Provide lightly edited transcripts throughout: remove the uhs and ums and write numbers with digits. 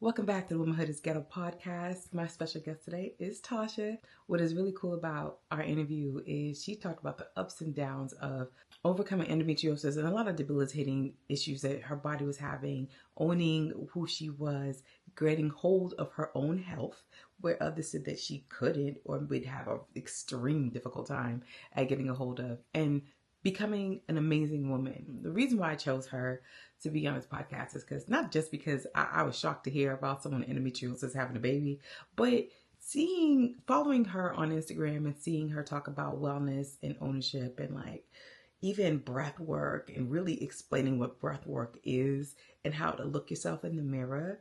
Welcome back to the Womanhood is Ghetto podcast. My special guest today is Tasha. What is really cool about our interview is she talked about the ups and downs of overcoming endometriosis and a lot of debilitating issues that her body was having, owning who she was, getting hold of her own health, where others said that she couldn't or would have an extreme difficult time at getting a hold of, and becoming an amazing woman. The reason why I chose her to be on this podcast is because not just because I was shocked to hear about someone with endometriosis having a baby, but following her on Instagram and seeing her talk about wellness and ownership and even breath work and really explaining what breath work is and how to look yourself in the mirror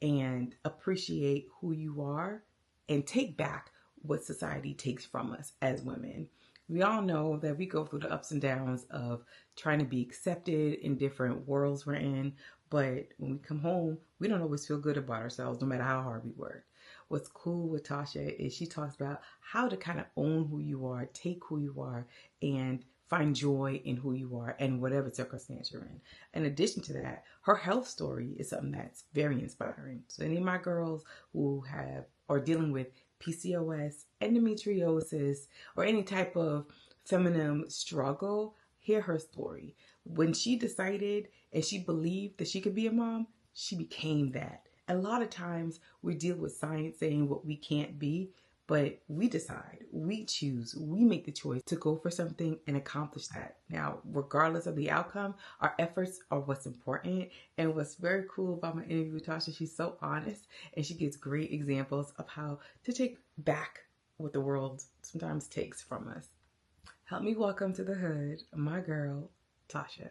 and appreciate who you are and take back what society takes from us as women. We all know that we go through the ups and downs of trying to be accepted in different worlds we're in, but when we come home, we don't always feel good about ourselves, no matter how hard we work. What's cool with Tasha is she talks about how to kind of own who you are, take who you are, and find joy in who you are and whatever circumstance you're in. In addition to that, her health story is something that's very inspiring. So any of my girls who are dealing with PCOS, endometriosis, or any type of feminine struggle, hear her story. When she decided and she believed that she could be a mom, she became that. A lot of times we deal with science saying what we can't be, but we decide, we choose, we make the choice to go for something and accomplish that. Now, regardless of the outcome, our efforts are what's important. And what's very cool about my interview with Tasha, she's so honest and she gives great examples of how to take back what the world sometimes takes from us. Help me welcome to the hood my girl, Tasha.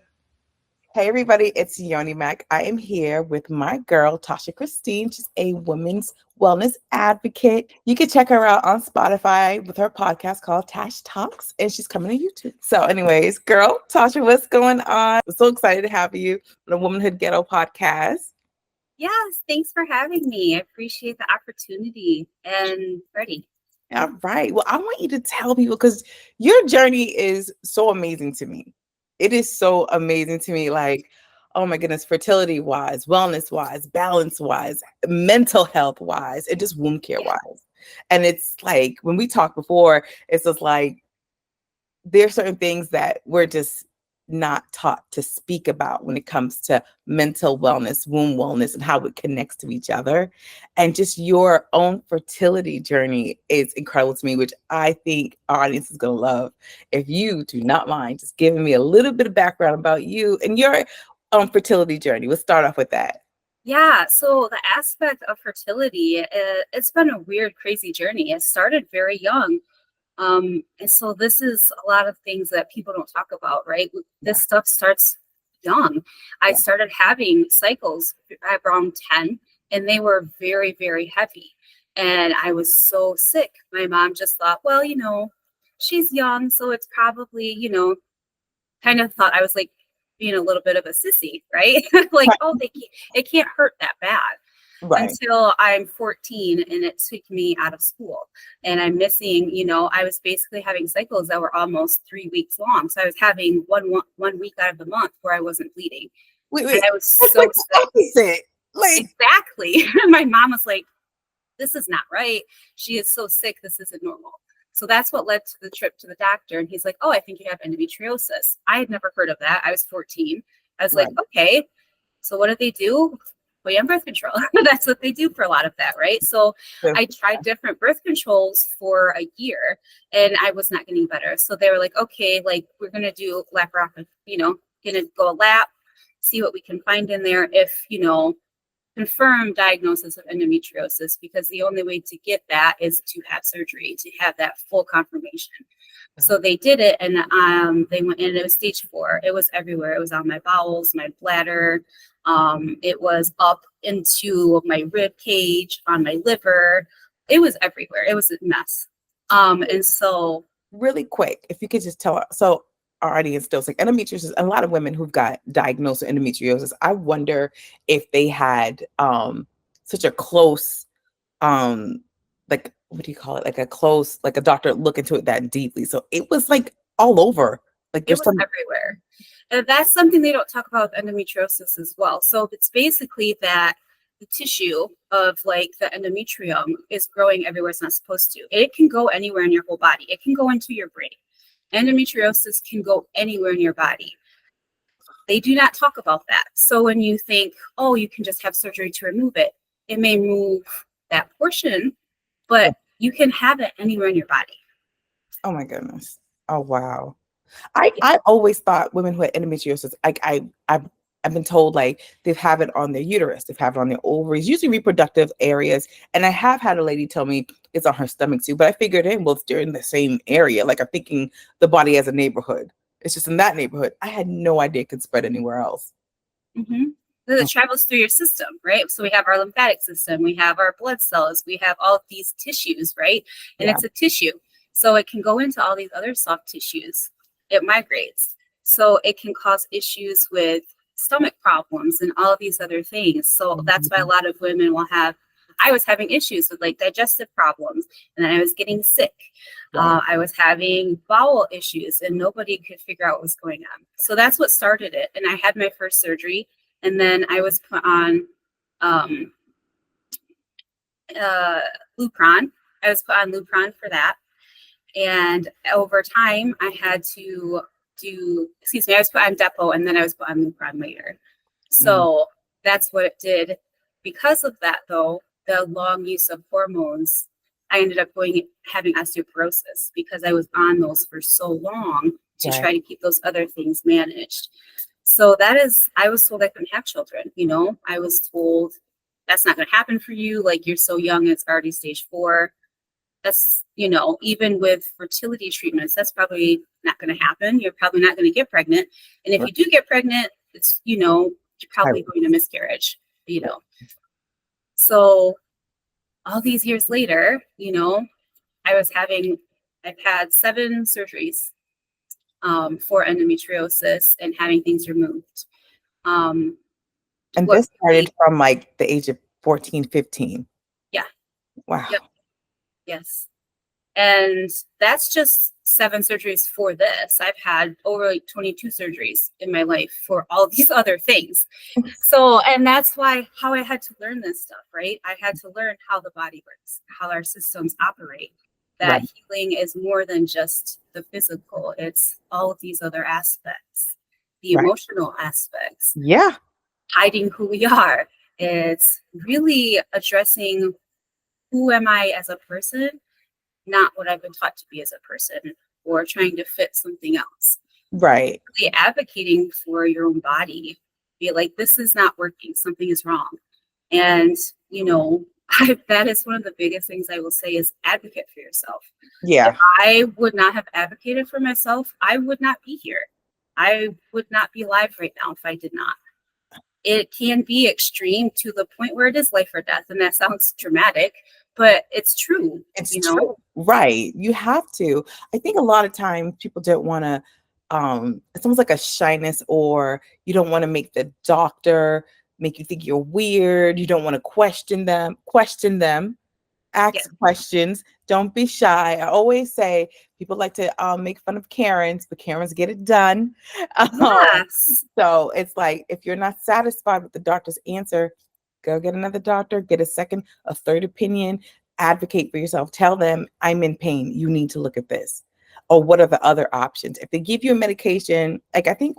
Hey everybody, it's Yoni Mac. I am here with my girl, Tasha Kristine. She's a women's wellness advocate. You can check her out on Spotify with her podcast called Tash Talks, and she's coming to YouTube. So anyways, girl, Tasha, what's going on? I'm so excited to have you on the Womanhood Ghetto podcast. Yes, thanks for having me. I appreciate the opportunity and ready. All right. Well, I want you to tell people because your journey is so amazing to me. It is so amazing to me. Like, oh my goodness, fertility wise, wellness wise, balance wise, mental health wise, and just womb care wise. And it's like when we talked before, it's just like there are certain things that we're just not taught to speak about when it comes to mental wellness, womb wellness, and how it connects to each other. And just your own fertility journey is incredible to me, which I think our audience is going to love. If you do not mind just giving me a little bit of background about you and your own fertility journey. We'll start off with that. Yeah, so the aspect of fertility, it's been a weird, crazy journey. It started very young. And so this is a lot of things that people don't talk about, right? This stuff starts young. I started having cycles at around 10, and they were very, very heavy. And I was so sick. My mom just thought, well, she's young, so it's probably, kind of thought I was like being a little bit of a sissy, right? Like, oh, it can't hurt that bad. Right. Until I'm 14 and it took me out of school and I'm missing, I was basically having cycles that were almost 3 weeks long. So I was having one week out of the month where I wasn't bleeding. Wait. And I was so sick. Exactly. My mom was like, this is not right. She is so sick. This isn't normal. So that's what led to the trip to the doctor. And he's like, oh, I think you have endometriosis. I had never heard of that. I was 14. I was like, okay. So what did they do? Put you on birth control. That's what they do for a lot of that, right? So I tried different birth controls for a year and I was not getting better. So they were like, okay, like we're going to do laparoscopy, going to go a lap, see what we can find in there if, confirm diagnosis of endometriosis, because the only way to get that is to have surgery, to have that full confirmation. So they did it and they went in, it was stage 4. It was everywhere. It was on my bowels, my bladder. It was up into my rib cage, on my liver. It was everywhere. It was a mess. And so really quick, if you could just tell us, so our audience knows like endometriosis, a lot of women who've got diagnosed with endometriosis, I wonder if they had such a close like what do you call it, like a close, like a doctor look into it that deeply. So it was like all over, like it was everywhere. And that's something they don't talk about with endometriosis as well. So it's basically that the tissue of like the endometrium is growing everywhere it's not supposed to. It can go anywhere in your whole body. It can go into your brain. Endometriosis can go anywhere in your body. They do not talk about that. So when you think, oh, you can just have surgery to remove it, it may move that portion, but you can have it anywhere in your body. Oh my goodness. Oh wow. I always thought women who had endometriosis, I've been told like they have it on their uterus, they have it on their ovaries, usually reproductive areas. And I have had a lady tell me it's on her stomach too, but I figured well, it's in the same area. Like I'm thinking the body as a neighborhood. It's just in that neighborhood. I had no idea it could spread anywhere else. Mm-hmm. It travels through your system, right? So we have our lymphatic system, we have our blood cells, we have all of these tissues, right? And it's a tissue. So it can go into all these other soft tissues. It migrates. So it can cause issues with stomach problems and all of these other things. So that's why a lot of women will have, I was having issues with like digestive problems, and then I was getting sick. I was having bowel issues and nobody could figure out what was going on. So that's what started it. And I had my first surgery, and then I was put on Lupron. I was put on Lupron for that. And over time, I had to I was put on Depo, and then I was put on Lupron later. So that's what it did. Because of that, though, the long use of hormones, I ended up having osteoporosis because I was on those for so long to try to keep those other things managed. So I was told I couldn't have children. I was told that's not going to happen for you. Like, you're so young, it's already stage 4. That's, even with fertility treatments, that's probably not going to happen. You're probably not going to get pregnant. And if you do get pregnant, it's, you're probably going to miscarriage, So all these years later, I've had 7 surgeries for endometriosis and having things removed. And this started from like the age of 14, 15. Yeah. Wow. Yep. Yes. And that's just 7 surgeries for this. I've had over 22 surgeries in my life for all these other things. So, and that's how I had to learn this stuff, right? I had to learn how the body works, how our systems operate. That healing is more than just the physical. It's all of these other aspects, the emotional aspects. Yeah. Hiding who we are. It's really addressing who am I as a person, not what I've been taught to be as a person, or trying to fit something else. Right. Really advocating for your own body. Be like, this is not working. Something is wrong. And, that is one of the biggest things I will say is advocate for yourself. Yeah. If I would not have advocated for myself, I would not be here. I would not be alive right now if I did not. It can be extreme to the point where it is life or death. And that sounds dramatic, but it's true. It's true. Right. You have to. I think a lot of times people don't want to, it's almost like a shyness, or you don't want to make the doctor make you think you're weird. You don't want to question them, ask questions. Don't be shy. I always say people like to make fun of Karens, but Karens get it done. So it's like, if you're not satisfied with the doctor's answer, go get another doctor, get a second, a third opinion, advocate for yourself. Tell them, I'm in pain. You need to look at this. Or what are the other options? If they give you a medication, like I think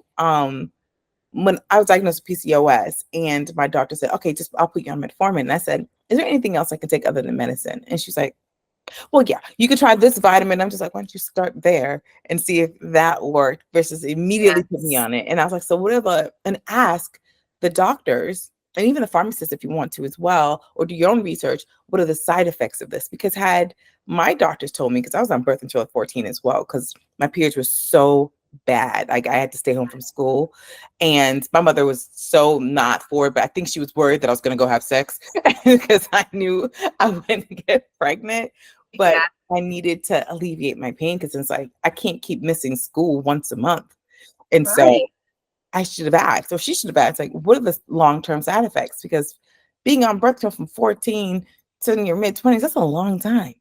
when I was diagnosed with PCOS and my doctor said, okay, I'll put you on metformin. And I said, is there anything else I can take other than medicine? And she's like, well, yeah, you could try this vitamin. I'm just like, why don't you start there and see if that worked versus immediately put me on it. And I was like, so whatever, and ask the doctors and even the pharmacist if you want to as well, or do your own research. What are the side effects of this? Because had my doctors told me, because I was on birth control at 14 as well, because my periods were so bad. Like I had to stay home from school, and my mother was so not for it, but I think she was worried that I was going to go have sex because I knew I wouldn't get pregnant. But I needed to alleviate my pain because it's like I can't keep missing school once a month. And so I should have asked, or she should have asked, like, what are the long-term side effects? Because being on birth control from 14 to in your mid-20s, that's a long time.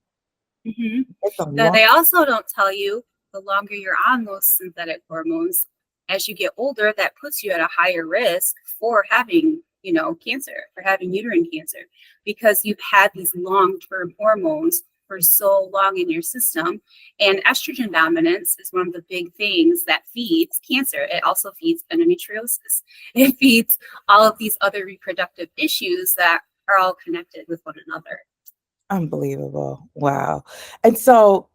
Mm-hmm. They also don't tell you the longer you're on those synthetic hormones, as you get older, that puts you at a higher risk for having, cancer, for having uterine cancer, because you've had these long-term hormones for so long in your system. And estrogen dominance is one of the big things that feeds cancer. It also feeds endometriosis. It feeds all of these other reproductive issues that are all connected with one another. Unbelievable. Wow. And so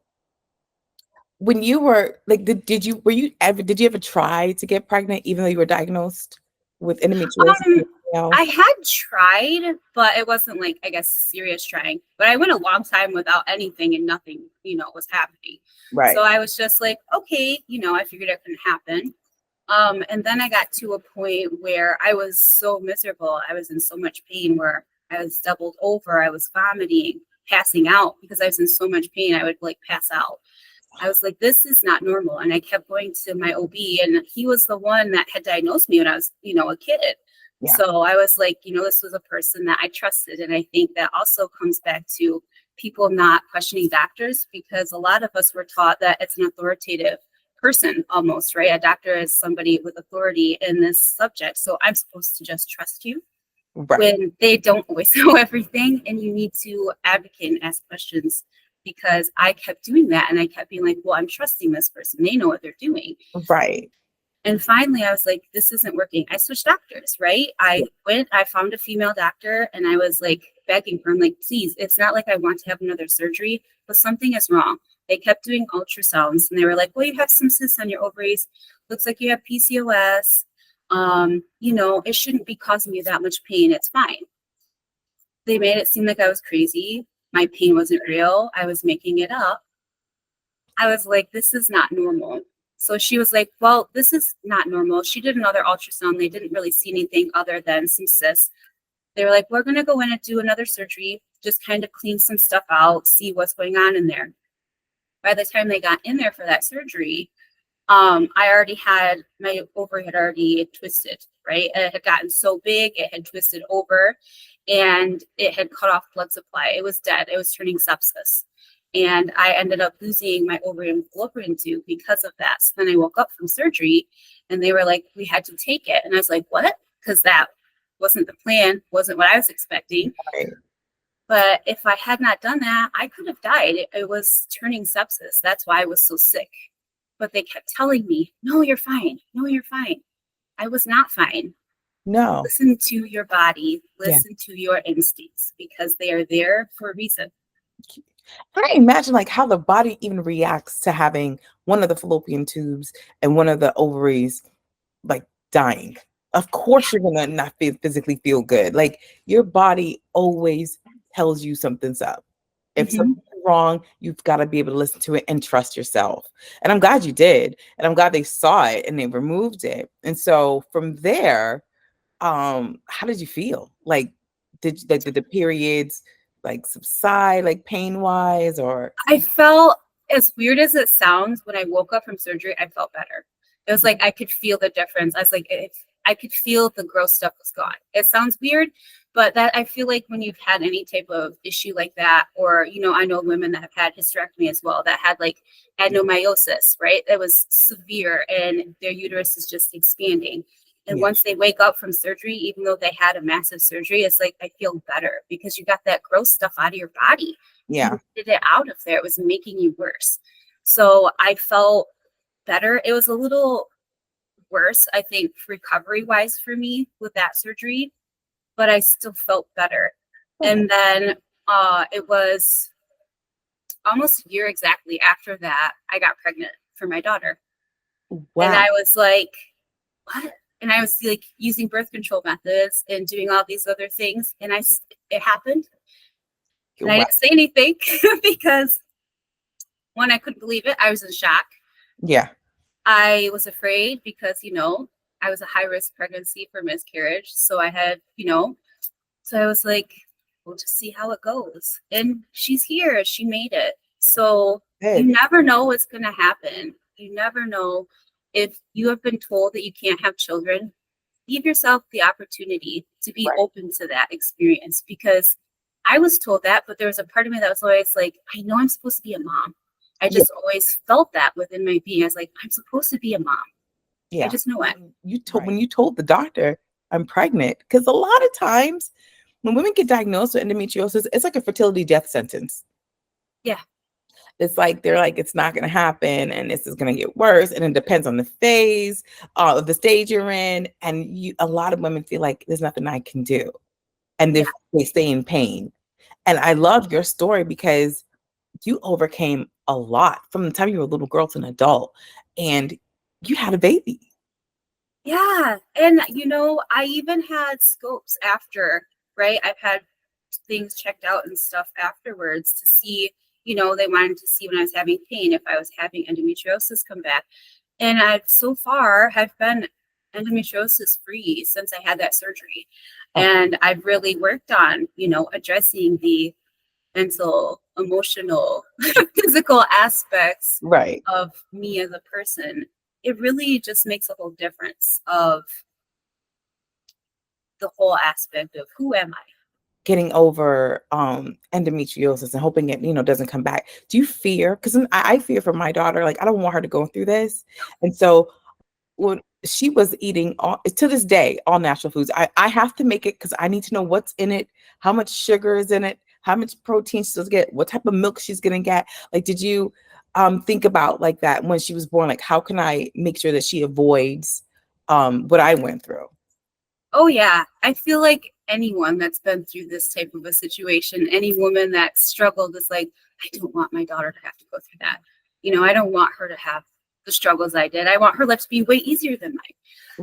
when you were like, did you ever try to get pregnant even though you were diagnosed with endometriosis? I had tried, but it wasn't like, I guess, serious trying. But I went a long time without anything and nothing, was happening. Right. So I was just like, okay, I figured it couldn't happen. And then I got to a point where I was so miserable. I was in so much pain where I was doubled over. I was vomiting, passing out because I was in so much pain. I would like pass out. I was like, this is not normal. And I kept going to my OB, and he was the one that had diagnosed me when I was, a kid. Yeah. So I was like, this was a person that I trusted. And I think that also comes back to people not questioning doctors, because a lot of us were taught that it's an authoritative person almost, right? A doctor is somebody with authority in this subject. So I'm supposed to just trust you, right, when they don't always know everything, and you need to advocate and ask questions. Because I kept doing that, and I kept being like, well, I'm trusting this person. They know what they're doing. Right. And finally I was like, this isn't working. I switched doctors, right? I found a female doctor, and I was like begging for him, like, please, it's not like I want to have another surgery, but something is wrong. They kept doing ultrasounds, and they were like, well, you have some cysts on your ovaries. Looks like you have PCOS. It shouldn't be causing you that much pain. It's fine. They made it seem like I was crazy. My pain wasn't real. I was making it up. I was like, this is not normal. So she was like, well, this is not normal. She did another ultrasound. They didn't really see anything other than some cysts. They were like, we're going to go in and do another surgery, just kind of clean some stuff out, see what's going on in there. By the time they got in there for that surgery, I already had, my ovary had already twisted, right? It had gotten so big, it had twisted over, and it had cut off blood supply. It was dead. It was turning sepsis. And I ended up losing my ovary and fallopian tube because of that. So then I woke up from surgery, and they were like, we had to take it. And I was like, what? Because that wasn't the plan, wasn't what I was expecting. Right. But if I had not done that, I could have died. It was turning sepsis. That's why I was so sick. But they kept telling me, no, you're fine. No, you're fine. I was not fine. No. Listen to your body. Listen to your instincts, because they are there for a reason. I imagine like how the body even reacts to having one of the fallopian tubes and one of the ovaries like dying. Of course you're gonna not physically feel good. Like your body always tells you something's up. If something's wrong, you've got to be able to listen to it and trust yourself. And I'm glad you did. And I'm glad they saw it and they removed it. And so from there, how did you feel? Like, did the periods like subside, like pain wise, or? I felt, as weird as it sounds, when I woke up from surgery, I felt better. It was like I could feel the difference. I was like, I could feel the gross stuff was gone. It sounds weird, but that, I feel like when you've had any type of issue like that, or, I know women that have had hysterectomy as well, that had like endometriosis, right? It was severe, and their uterus is just expanding. And once they wake up from surgery, even though they had a massive surgery, it's like, I feel better because you got that gross stuff out of your body. Yeah. You did it out of there. It was making you worse. So I felt better. It was a little worse, I think, recovery wise for me with that surgery, but I still felt better. And then it was almost a year exactly after that, I got pregnant for my daughter. Wow. And I was like, what? And I was like using birth control methods and doing all these other things. And it happened. And I didn't say anything because, one, I couldn't believe it. I was in shock. Yeah. I was afraid because, I was a high risk pregnancy for miscarriage. So I had, so I was like, we'll just see how it goes. And she's here. She made it. So you never know what's going to happen. You never know. If you have been told that you can't have children, give yourself the opportunity to be open to that experience, because I was told that, but there was a part of me that was always like, I know I'm supposed to be a mom. I just always felt that within my being. I was like, I'm supposed to be a mom. Yeah. I just know it. When you told the doctor, I'm pregnant. Because a lot of times when women get diagnosed with endometriosis, it's like a fertility death sentence. Yeah. It's like they're like, it's not going to happen, and this is going to get worse, and it depends on the phase of the stage you're in. And a lot of women feel like there's nothing I can do, and they stay in pain. And I love your story because you overcame a lot from the time you were a little girl to an adult, and you had a baby. Yeah. And, I even had scopes after, right? I've had things checked out and stuff afterwards to see, they wanted to see when I was having pain, if I was having endometriosis come back. And I've so far have been endometriosis free since I had that surgery. Oh. And I've really worked on, addressing the mental, emotional, physical aspects Right. of me as a person. It really just makes a whole difference of the whole aspect of who am I? Getting over endometriosis and hoping it, doesn't come back. Do you fear? Because I fear for my daughter. Like, I don't want her to go through this. And so when she was eating to this day, all natural foods, I have to make it because I need to know what's in it, how much sugar is in it, how much protein she's gonna get, what type of milk she's gonna get. Like, did you think about like that when she was born? Like, how can I make sure that she avoids what I went through? Oh, yeah. I feel like anyone that's been through this type of a situation, any woman that struggled is like, I don't want my daughter to have to go through that. I don't want her to have the struggles I did. I want her life to be way easier than mine.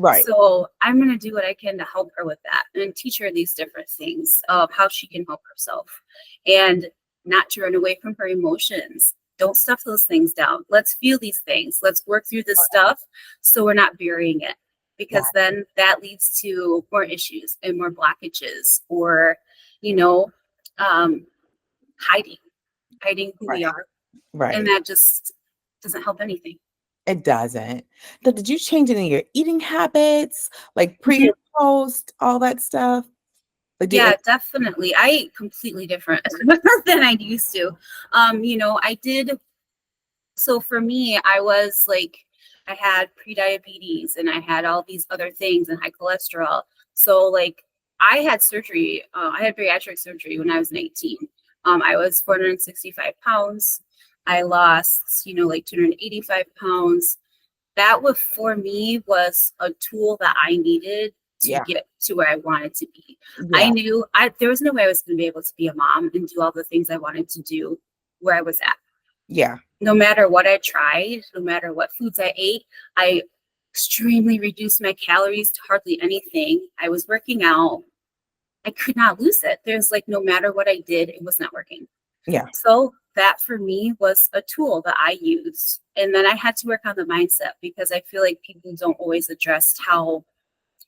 Right. So I'm going to do what I can to help her with that and teach her these different things of how she can help herself and not to run away from her emotions. Don't stuff those things down. Let's feel these things. Let's work through this stuff so we're not burying it. Because then that leads to more issues and more blockages or, hiding who we are. Right. And that just doesn't help anything. It doesn't. So did you change any of your eating habits, like pre and post, all that stuff? Like, yeah, definitely. I ate completely different than I used to. I did. So for me, I was like, I had prediabetes and I had all these other things and high cholesterol. So like I had surgery. I had bariatric surgery when I was 18. I was 465 pounds. I lost, like 285 pounds. That was for me was a tool that I needed to get to where I wanted to be. Yeah. I knew there was no way I was going to be able to be a mom and do all the things I wanted to do where I was at. Yeah. No matter what I tried, no matter what foods I ate, I extremely reduced my calories to hardly anything. I was working out. I could not lose it. There's like, no matter what I did, it was not working. Yeah. So that for me was a tool that I used. And then I had to work on the mindset because I feel like people don't always address how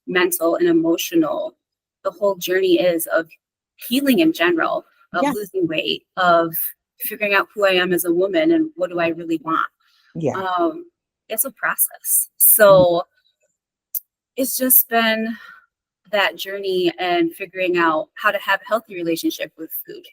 mental and emotional the whole journey is of healing in general, of losing weight, of figuring out who I am as a woman and what do I really want. Yeah. It's a process. So it's just been that journey and figuring out how to have a healthy relationship with food,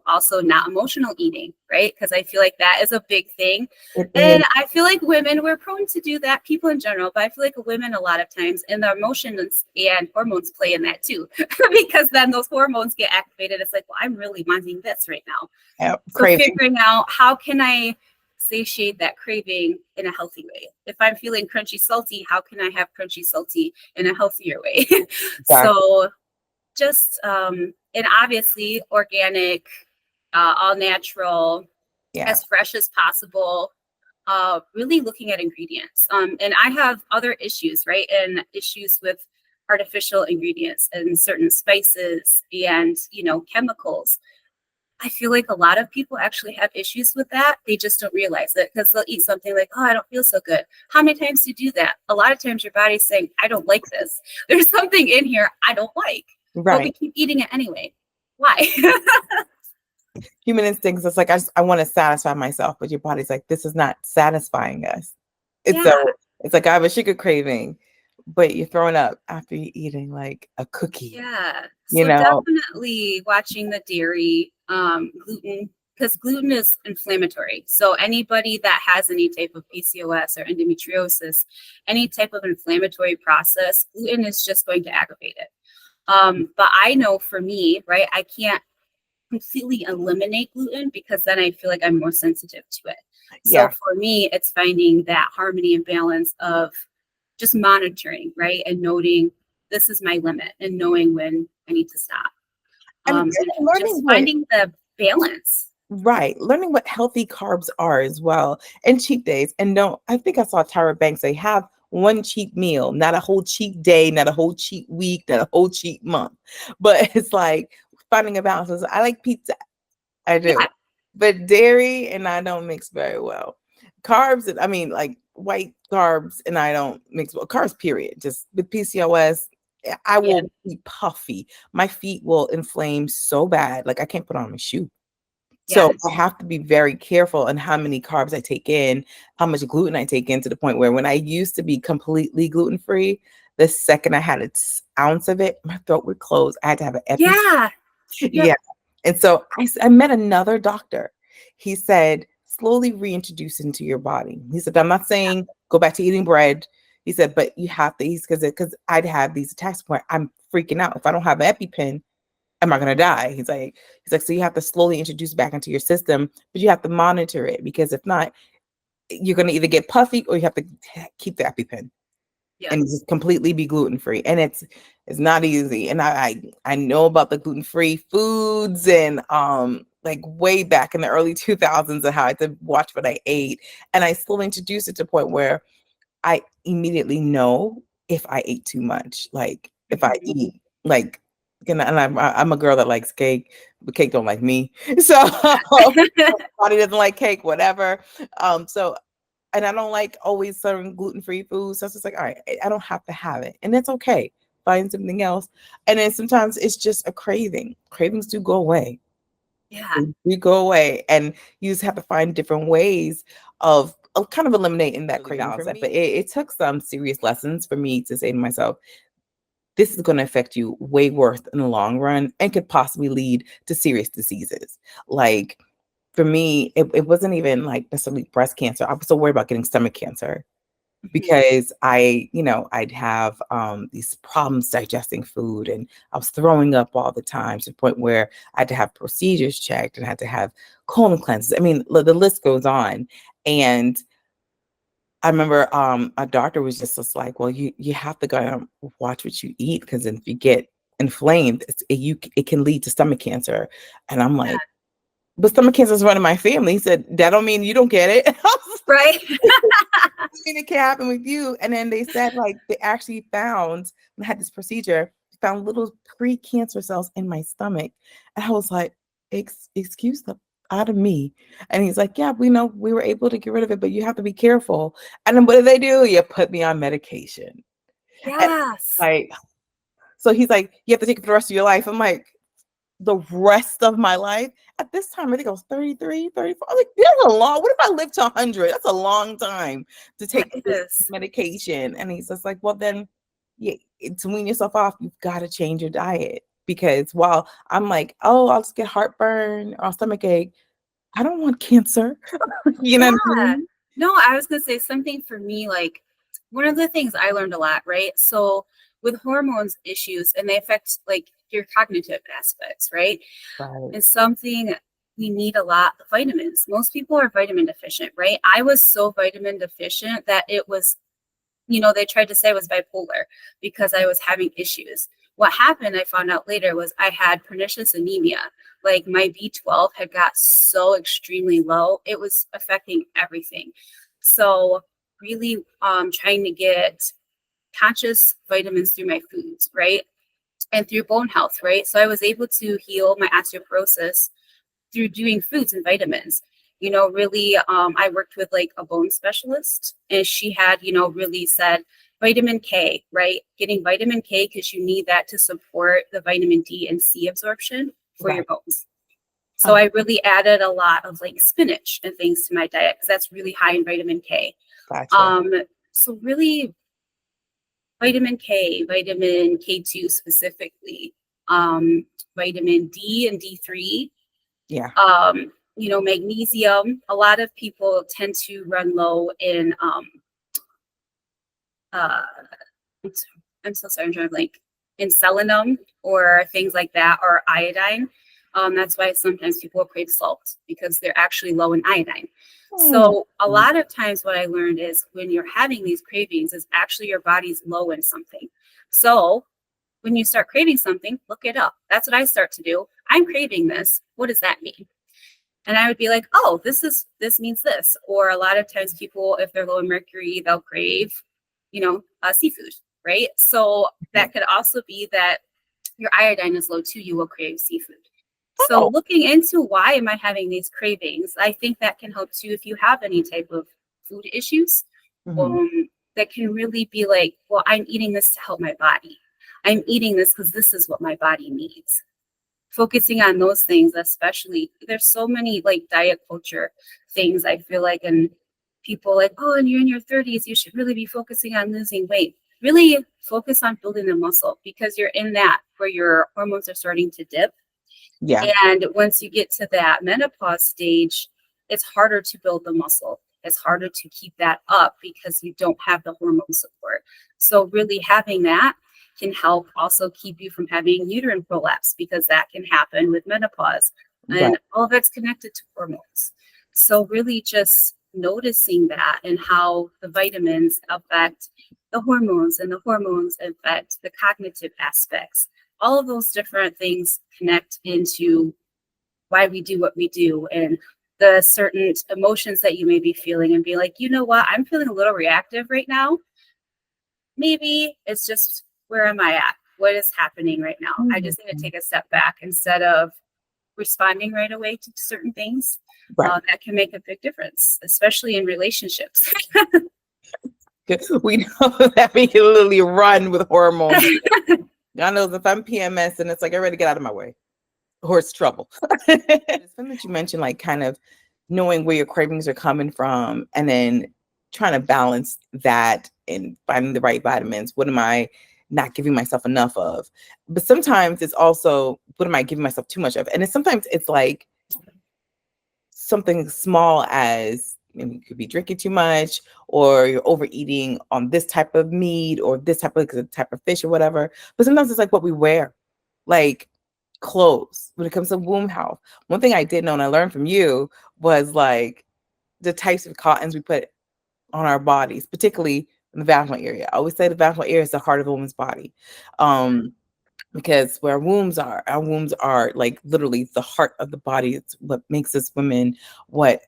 also not emotional eating, right? Because I feel like that is a big thing. And I feel like women, we're prone to do that, people in general, but I feel like women a lot of times and the emotions and hormones play in that too, because then those hormones get activated. It's like, well, I'm really wanting this right now. So figuring out how can I satiate that craving in a healthy way. If I'm feeling crunchy salty, how can I have crunchy salty in a healthier way? So just and obviously organic, all natural, as fresh as possible. Really looking at ingredients. And I have other issues, right? And issues with artificial ingredients and certain spices and chemicals. I feel like a lot of people actually have issues with that. They just don't realize it because they'll eat something like, oh, I don't feel so good. How many times do you do that? A lot of times your body's saying, I don't like this. There's something in here I don't like. Right. But we keep eating it anyway. Why? Human instincts, it's like, I want to satisfy myself, but your body's like, this is not satisfying us. It's like I have a sugar craving, but you're throwing up after you're eating like a cookie. Yeah. So definitely watching the dairy, gluten, because gluten is inflammatory. So anybody that has any type of PCOS or endometriosis, any type of inflammatory process, gluten is just going to aggravate it. But I know for me, right, I can't completely eliminate gluten because then I feel like I'm more sensitive to it. So Yeah. for me, it's finding that harmony and balance of just monitoring, right, and noting this is my limit and knowing when I need to stop. And And learning just finding the balance. right. Learning what healthy carbs are as well. And cheat days. And no, I think I saw Tyra Banks say have one cheat meal, not a whole cheat day, not a whole cheat week, not a whole cheat month. But it's like finding a balance. I like pizza. I do. Yeah. But dairy and I don't mix very well. Carbs, I mean, like white carbs, and I don't mix well. Carbs, period. Just with PCOS, I will be puffy. My feet will inflame so bad. Like I can't put on a shoe. So I have to be very careful on how many carbs I take in, how much gluten I take in, to the point where when I used to be completely gluten-free, the second I had an ounce of it, my throat would close. I had to have an epi. Yeah. Yeah. And so I met another doctor. He said, slowly reintroduce it into your body. He said, I'm not saying go back to eating bread. He said, but you have to eat because I'd have these attacks where I'm freaking out. If I don't have an EpiPen, am I going to die? He's like, so you have to slowly introduce it back into your system, but you have to monitor it because if not, you're going to either get puffy or you have to keep the EpiPen. Yeah. And just completely be gluten-free. And it's not easy. And I know about the gluten-free foods and like way back in the early 2000s and how I had to watch what I ate. And I slowly introduced it to a point where I immediately know if I ate too much. Like if I eat like, and I'm a girl that likes cake, but cake don't like me. So body doesn't like cake, whatever. So and I don't like always serving gluten-free foods. So it's just like, all right, I don't have to have it. And that's okay. Find something else. And then sometimes it's just a craving. Cravings do go away. Yeah. They do go away. And you just have to find different ways of kind of eliminating that craving. But it took some serious lessons for me to say to myself, this is going to affect you way worse in the long run and could possibly lead to serious diseases. Like, for me, it wasn't even like necessarily breast cancer. I was so worried about getting stomach cancer because I'd have these problems digesting food and I was throwing up all the time to the point where I had to have procedures checked and had to have colon cleanses. I mean, the list goes on. And I remember a doctor was just like, well, you have to go and watch what you eat because if you get inflamed, it can lead to stomach cancer. And I'm like, but stomach cancer is running my family. He said, that don't mean you don't get it. Right. It can happen with you. And then they said, like, they actually found, when I had this procedure, found little pre-cancer cells in my stomach. And I was like, excuse the out of me. And he's like, yeah, we know we were able to get rid of it, but you have to be careful. And then what do? You put me on medication. Yes. Like, so he's like, you have to take it for the rest of your life. I'm like, the rest of my life. At this time, I think I was 33, 34. I was like, that's a long, what if I live to 100? That's a long time to take this medication. And he's just like, well, then, yeah, to wean yourself off, you've got to change your diet. Because while I'm like, oh, I'll just get heartburn or stomach ache, I don't want cancer. You know what I mean? No, I was going to say something for me, like one of the things I learned a lot, right? So with hormones issues and they affect like your cognitive aspects, right? And something we need a lot of vitamins. Most people are vitamin deficient, right? I was so vitamin deficient that it was, they tried to say I was bipolar because I was having issues. What happened, I found out later, was I had pernicious anemia. Like my B12 had got so extremely low, it was affecting everything. So really trying to get conscious vitamins through my foods, right? And through bone health, right? So I was able to heal my osteoporosis through doing foods and vitamins. Really, I worked with like a bone specialist and she had, really said vitamin K, right? Getting vitamin K because you need that to support the vitamin D and C absorption for your bones. So I really added a lot of like spinach and things to my diet because that's really high in vitamin K. Gotcha. So really vitamin K, vitamin K2 specifically, vitamin D and D3. Yeah. magnesium. A lot of people tend to run low in uh, I'm so sorry, I'm trying to blank, in selenum or things like that, or iodine. That's why sometimes people crave salt, because they're actually low in iodine. So a lot of times what I learned is when you're having these cravings is actually your body's low in something. So when you start craving something, look it up. That's what I start to do. I'm craving this. What does that mean? And I would be like, oh, this means this. Or a lot of times people, if they're low in mercury, they'll crave, seafood, right? So that could also be that your iodine is low too. You will crave seafood. So looking into why am I having these cravings, I think that can help too if you have any type of food issues. That can really be like, well, I'm eating this to help my body. I'm eating this because this is what my body needs. Focusing on those things, especially, there's so many like diet culture things, I feel like, and people like, oh, and you're in your 30s, you should really be focusing on losing weight. Really focus on building the muscle, because you're in that where your hormones are starting to dip. Yeah. And once you get to that menopause stage, it's harder to build the muscle. It's harder to keep that up because you don't have the hormone support. So really having that can help also keep you from having uterine prolapse, because that can happen with menopause, and all of it's connected to hormones. So really just noticing that and how the vitamins affect the hormones and the hormones affect the cognitive aspects. All of those different things connect into why we do what we do, and the certain emotions that you may be feeling, and be like, you know what, I'm feeling a little reactive right now. Maybe it's just, where am I at? What is happening right now? I just need to take a step back instead of responding right away to certain things. That can make a big difference, especially in relationships. We know that we can literally run with hormones. I know if I'm PMS and it's like, I ready to get out of my way, or it's trouble. It's something that you mentioned, like kind of knowing where your cravings are coming from, and then trying to balance that and finding the right vitamins. What am I not giving myself enough of? But sometimes it's also, what am I giving myself too much of? And sometimes it's like something small as, you could be drinking too much, or you're overeating on this type of meat or this type of fish or whatever. But sometimes it's like what we wear, like clothes. When it comes to womb health, one thing I did know and I learned from you was like the types of cottons we put on our bodies, particularly in the vaginal area. I always say the vaginal area is the heart of a woman's body. Because where our wombs are like literally the heart of the body. It's what makes us women, what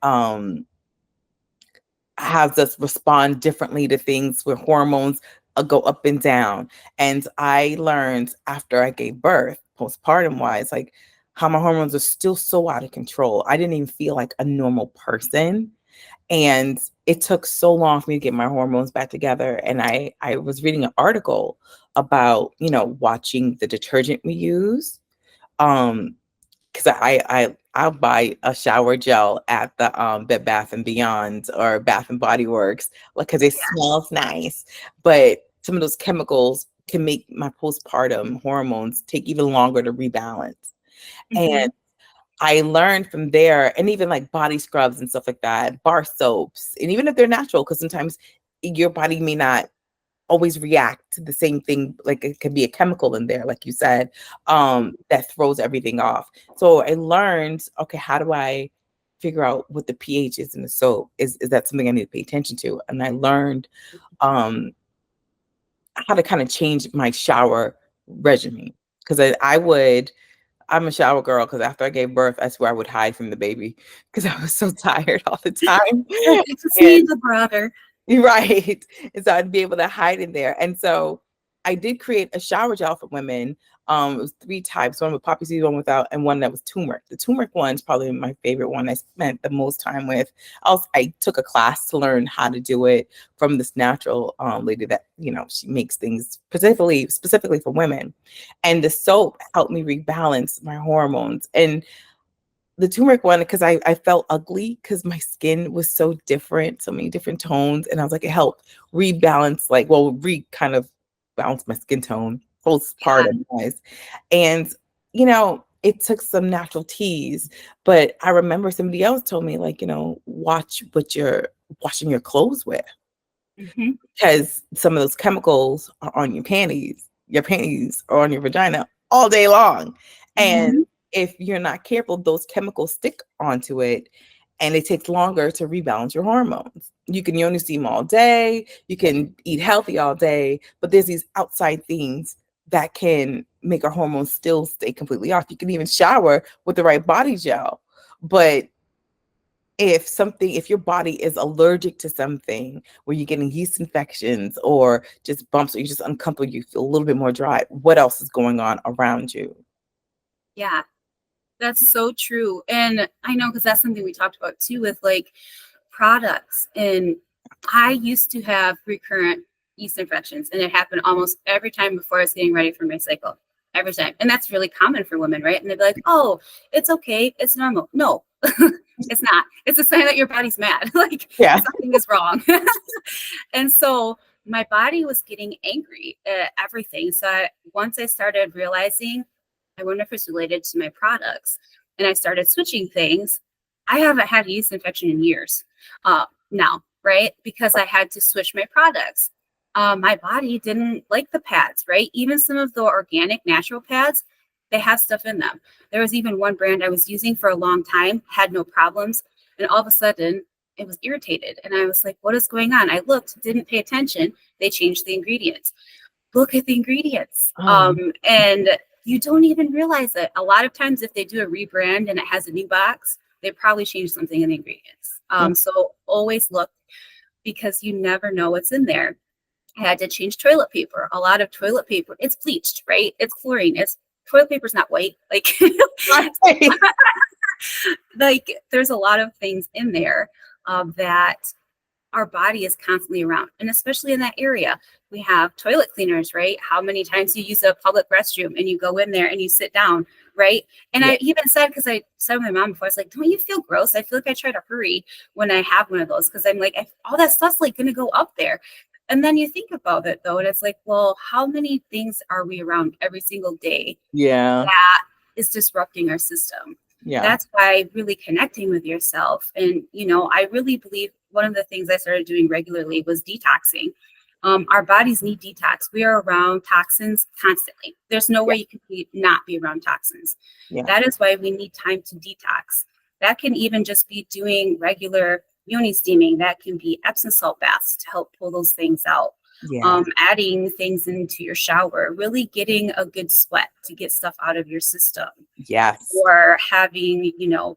has us respond differently to things, where hormones go up and down. And I learned after I gave birth, postpartum wise, like how my hormones are still so out of control. I didn't even feel like a normal person. And it took so long for me to get my hormones back together. And I was reading an article about, watching the detergent we use. Because I'll buy a shower gel at the Bed Bath and Beyond or Bath and Body Works, like, because it smells nice. But some of those chemicals can make my postpartum hormones take even longer to rebalance. And I learned from there, and even like body scrubs and stuff like that, bar soaps, and even if they're natural, because sometimes your body may not always react to the same thing. Like it could be a chemical in there, like you said, that throws everything off. So I learned, okay, how do I figure out what the pH is in the soap? Is that something I need to pay attention to? And I learned how to kind of change my shower regimen, because I'm a shower girl, because after I gave birth, that's where I would hide from the baby, because I was so tired all the time. Just need the brother. Right. And so I'd be able to hide in there. And so I did create a shower gel for women. It was 3 types, one with poppy seeds, one without, and one that was turmeric. The turmeric one is probably my favorite one I spent the most time with. I took a class to learn how to do it from this natural lady that, she makes things specifically for women. And the soap helped me rebalance my hormones. And the turmeric one, because I felt ugly, because my skin was so different, so many different tones. And I was like, it helped rebalance, kind of balance my skin tone postpartum wise. And, it took some natural teas. But I remember somebody else told me, like, watch what you're washing your clothes with, because some of those chemicals are on your panties. Your panties are on your vagina all day long. And if you're not careful, those chemicals stick onto it, and it takes longer to rebalance your hormones. You can yoni steam all day, you can eat healthy all day, but there's these outside things that can make our hormones still stay completely off. You can even shower with the right body gel, but if your body is allergic to something, where you're getting yeast infections or just bumps, or you're just uncomfortable, you feel a little bit more dry, what else is going on around you? Yeah, that's so true. And I know, because that's something we talked about too with like products. And I used to have recurrent yeast infections, and it happened almost every time before I was getting ready for my cycle. Every time. And that's really common for women, right? And they'd be like, oh, it's okay. It's normal. No, it's not. It's a sign that your body's mad. Like something is wrong. And so my body was getting angry at everything. So once I started realizing, I wonder if it's related to my products, and I started switching things, I haven't had a yeast infection in years now, right? Because I had to switch my products. My body didn't like the pads, right? Even some of the organic natural pads, they have stuff in them. There was even one brand I was using for a long time, had no problems. And all of a sudden it was irritated. And I was like, what is going on? I looked, didn't pay attention. They changed the ingredients. Look at the ingredients. And you don't even realize it. A lot of times if they do a rebrand and it has a new box, they probably changed something in the ingredients. So always look, because you never know what's in there. I had to change toilet paper. A lot of toilet paper, it's bleached, right? It's chlorine. Toilet paper's not white. Like, like there's a lot of things in there that our body is constantly around. And especially in that area, we have toilet cleaners, right? How many times you use a public restroom and you go in there and you sit down, right? And I even said, because I said to my mom before, I was like, don't you feel gross? I feel like I try to hurry when I have one of those, because I'm like, all that stuff's like going to go up there. And then you think about it though, and it's like, well, how many things are we around every single day that is disrupting our system? That's why really connecting with yourself. And, I really believe one of the things I started doing regularly was detoxing. Our bodies need detox. We are around toxins constantly. There's no way you can not be around toxins. That is why we need time to detox. That can even just be doing regular yoni steaming. That can be Epsom salt baths to help pull those things out. Adding things into your shower, really getting a good sweat to get stuff out of your system. Or having,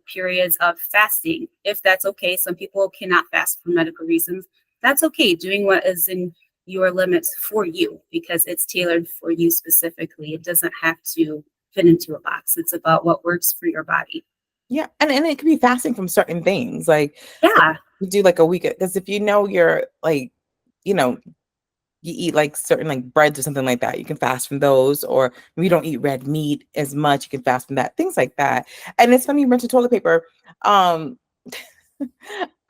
periods of fasting, if that's okay. Some people cannot fast for medical reasons. That's okay. Doing what is in your limits for you, because it's tailored for you specifically. It doesn't have to fit into a box. It's about what works for your body. Yeah. And it can be fasting from certain things. Like, you do like a week, because if you're like, you eat like certain like breads or something like that, you can fast from those. Or if you don't eat red meat as much, you can fast from that, things like that. And it's funny you mentioned toilet paper. I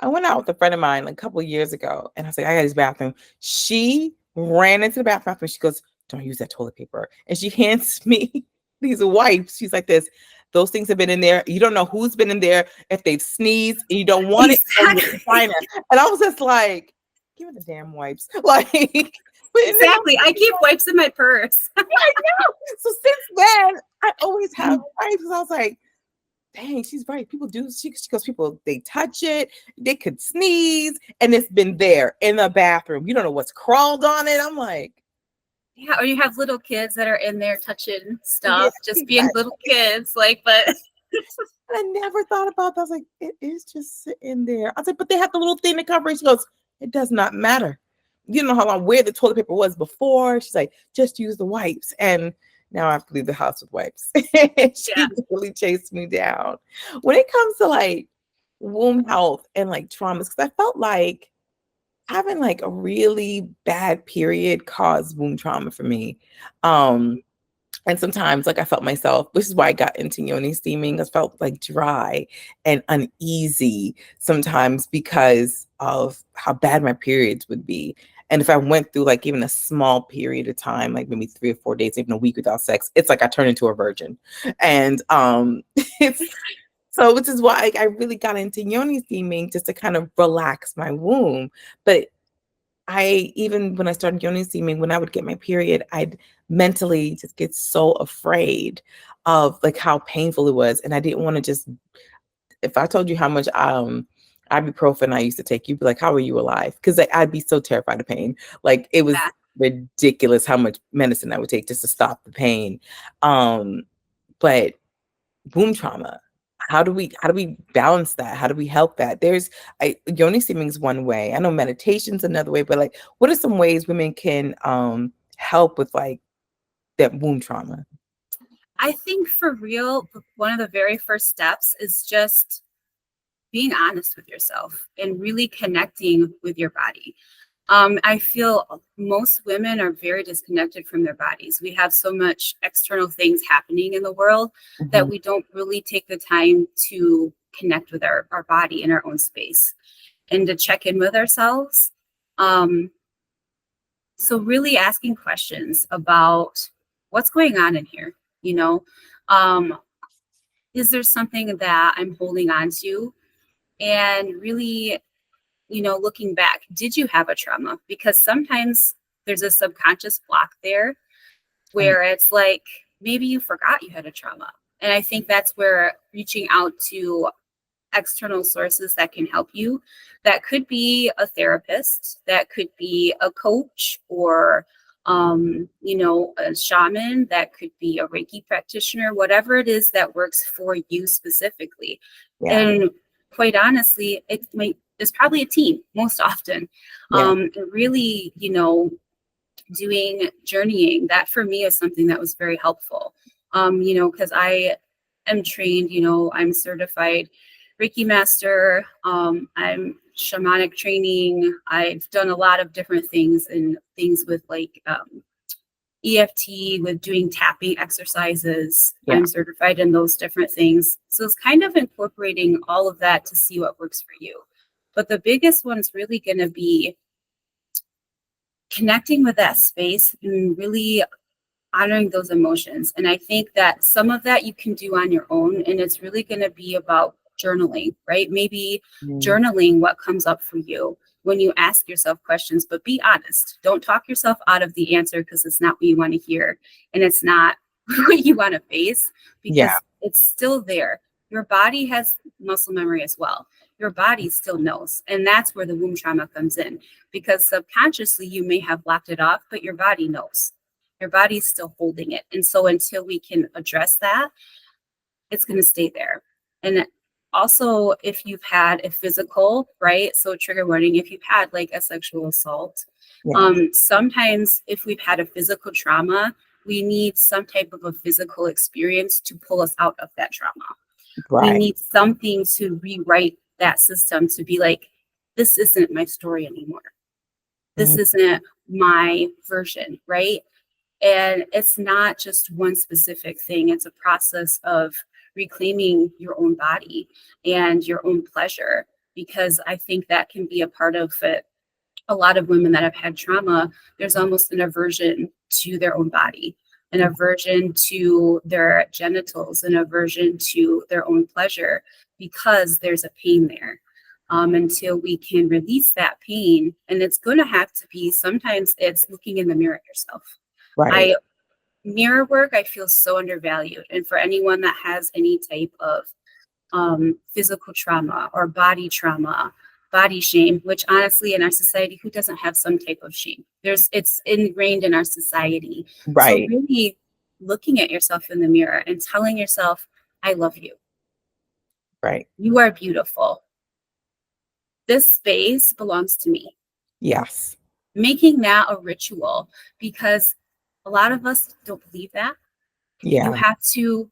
went out with a friend of mine like a couple of years ago, and I was like, I got this bathroom. She ran into the bathroom and she goes, don't use that toilet paper. And she hands me these wipes. She's like this. Those things have been in there. You don't know who's been in there, if they've sneezed, and you don't want it. And I was just like, give me the damn wipes. Like, exactly. I keep wipes in my purse. I know. So since then, I always have wipes. I was like, dang, she's right. People do. She goes, people, they touch it, they could sneeze, and it's been there in the bathroom. You don't know what's crawled on it. I'm like, yeah. Or you have little kids that are in there touching stuff, just being little kids. Like, but I never thought about that. I was like, it is just sitting there. I was like, but they have the little thing to cover it. She goes, it does not matter. You don't know how long, where the toilet paper was before. She's like, just use the wipes. And now I have to leave the house with wipes. She really chased me down. When it comes to like womb health and like traumas, because I felt like having like a really bad period caused womb trauma for me. And sometimes like I felt myself, which is why I got into yoni steaming. I felt like dry and uneasy sometimes because of how bad my periods would be. And if I went through like even a small period of time, like maybe 3 or 4 days, even a week without sex, it's like I turn into a virgin. And it's so, which is why I really got into yoni steaming, just to kind of relax my womb. But even when I started yoni steaming, when I would get my period, I'd mentally just get so afraid of like how painful it was. And I didn't want to just, if I told you how much ibuprofen I used to take, you'd be like, how are you alive? Because I'd be so terrified of pain. Like it was ridiculous how much medicine I would take just to stop the pain. But womb trauma, how do we balance that? How do we help that? Yoni steaming is one way. I know meditation's another way, but like, what are some ways women can help with like that womb trauma? I think for real, one of the very first steps is just being honest with yourself and really connecting with your body. I feel most women are very disconnected from their bodies. We have so much external things happening in the world that we don't really take the time to connect with our body in our own space and to check in with ourselves. So really asking questions about what's going on in here, you know, is there something that I'm holding on to? And really, you know, looking back, did you have a trauma? Because sometimes there's a subconscious block there where it's like, maybe you forgot you had a trauma. And I think that's where reaching out to external sources that can help you, that could be a therapist, that could be a coach, or you know, a shaman, that could be a Reiki practitioner, whatever it is that works for you specifically. And quite honestly, it's probably a team most often. Really, you know, doing journeying, that for me is something that was very helpful. You know, because I am trained, you know, I'm certified Reiki master. I'm shamanic training. I've done a lot of different things, and things with like EFT, with doing tapping exercises. I'm certified in those different things. So it's kind of incorporating all of that to see what works for you. But the biggest one is really going to be connecting with that space and really honoring those emotions. And I think that some of that you can do on your own, and it's really going to be about journaling, right? Maybe journaling what comes up for you when you ask yourself questions, but be honest. Don't talk yourself out of the answer, because it's not what you want to hear, and it's not what you want to face, because it's still there. Your body has muscle memory as well. Your body still knows. And that's where the womb trauma comes in, because subconsciously you may have blocked it off, but your body knows. Your body's still holding it. And so until we can address that, it's going to stay there. And also, if you've had a physical, right? So trigger warning, if you've had like a sexual assault, sometimes if we've had a physical trauma, we need some type of a physical experience to pull us out of that trauma. We need something to rewrite that system, to be like, this isn't my story anymore. This isn't my version, right? And it's not just one specific thing. It's a process of reclaiming your own body and your own pleasure, because I think that can be a part of it. A lot of women that have had trauma, there's almost an aversion to their own body, an aversion to their genitals, an aversion to their own pleasure, because there's a pain there. Until we can release that pain, and it's going to have to be, sometimes it's looking in the mirror at yourself. Mirror work, I feel so undervalued. And for anyone that has any type of physical trauma or body trauma, body shame, which honestly in our society, who doesn't have some type of shame? It's ingrained in our society. So really looking at yourself in the mirror and telling yourself, I love you. You are beautiful. This space belongs to me. Making that a ritual, because a lot of us don't believe that. You have to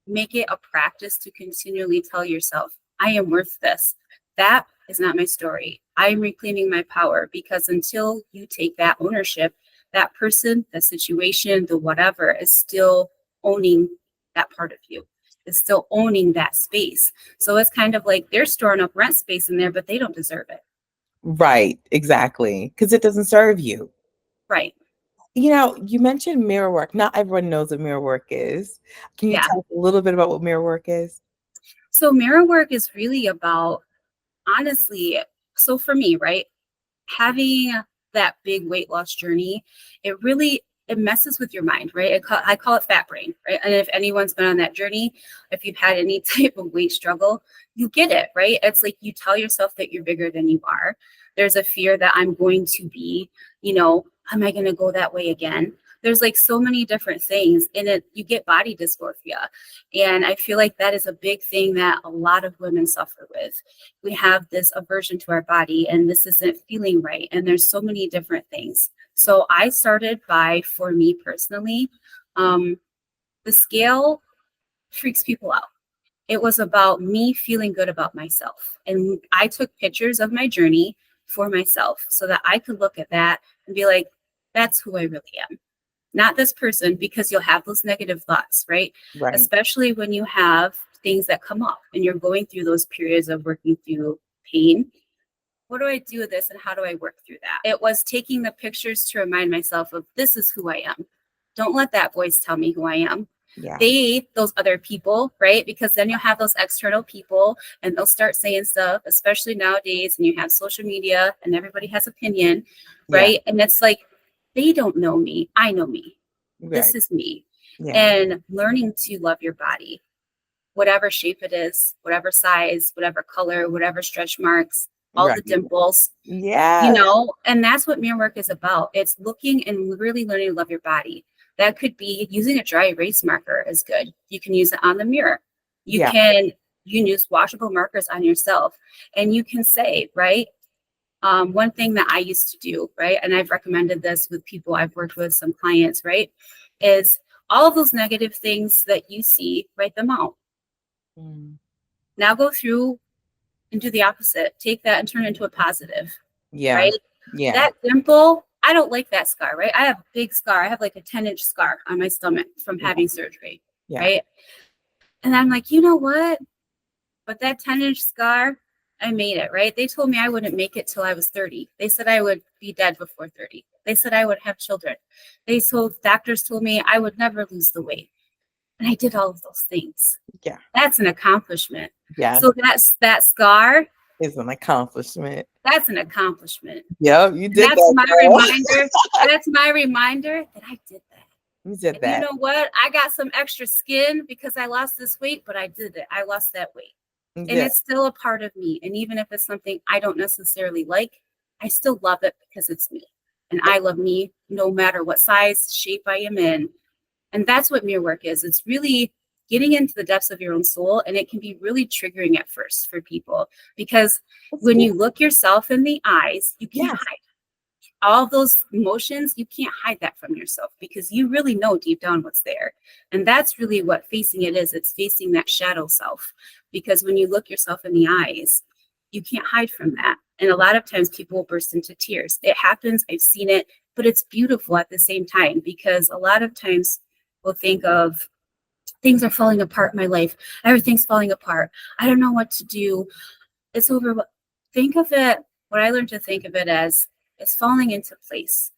make it a practice to continually tell yourself, I am worth this. That is not my story. I'm reclaiming my power, because until you take that ownership, that person, the situation, the whatever is still owning that part of you. Is still owning that space. So it's kind of like they're storing up rent space in there, but they don't deserve it. Right, exactly. Because it doesn't serve you. Right. You mentioned mirror work. Not everyone knows what mirror work is. Can you Yeah. tell us a little bit about what mirror work is? So mirror work is really about, honestly, so for me, right, having that big weight loss journey, it messes with your mind, right? I call it fat brain, right? And if anyone's been on that journey, if you've had any type of weight struggle, you get it, right? It's like you tell yourself that you're bigger than you are. There's a fear that I'm going to be, am I going to go that way again? There's like so many different things in it. You get body dysmorphia. And I feel like that is a big thing that a lot of women suffer with. We have this aversion to our body and this isn't feeling right. And there's so many different things. So I started by, for me personally, the scale freaks people out. It was about me feeling good about myself. And I took pictures of my journey for myself so that I could look at that and be like, that's who I really am. Not this person, because you'll have those negative thoughts, right? Right. Especially when you have things that come up and you're going through those periods of working through pain. What do I do with this and how do I work through that? It was taking the pictures to remind myself of this is who I am. Don't let that voice tell me who I am. Yeah. Those other people, right? Because then you'll have those external people and they'll start saying stuff, especially nowadays, and you have social media and everybody has opinion, right? Yeah. And it's like, they don't know me. I know me. Right. This is me. Yeah. And learning to love your body, whatever shape it is, whatever size, whatever color, whatever stretch marks, all Right. the dimples, Yeah. and that's what mirror work is about. It's looking and really learning to love your body. That could be using a dry erase marker is good. You can use it on the mirror. You can use washable markers on yourself, and you can say, right? One thing that I used to do, right, and I've recommended this with people I've worked with, some clients, right, is all of those negative things that you see, write them out. Now go through and do the opposite. Take that and turn it into a positive. Yeah. Right? Yeah. That dimple, I don't like that scar, right? I have a big scar. I have like a 10-inch scar on my stomach from having surgery. Yeah. Right? And I'm like, you know what? But that 10-inch scar, I made it, right? They told me I wouldn't make it till I was 30. They said I would be dead before 30. They said I would have children. Doctors told me I would never lose the weight. And I did all of those things. Yeah. That's an accomplishment. Yeah. So that scar is an accomplishment. That's an accomplishment. Yep, you did that's that. My reminder. That's my reminder that I did that. You did and that. You know what? I got some extra skin because I lost this weight, but I did it. I lost that weight. And it's still a part of me. And even if it's something I don't necessarily like, I still love it because it's me. And I love me no matter what size, shape I am in. And that's what mirror work is. It's really getting into the depths of your own soul. And it can be really triggering at first for people because when you look yourself in the eyes, you can't hide. All those emotions, you can't hide that from yourself because you really know deep down what's there. And that's really what facing it is. It's facing that shadow self. Because when you look yourself in the eyes, you can't hide from that. And a lot of times people will burst into tears. It happens. I've seen it, but it's beautiful at the same time because a lot of times we'll think of things are falling apart in my life. Everything's falling apart. I don't know what to do. It's over. Think of it. What I learned to think of it as is falling into place.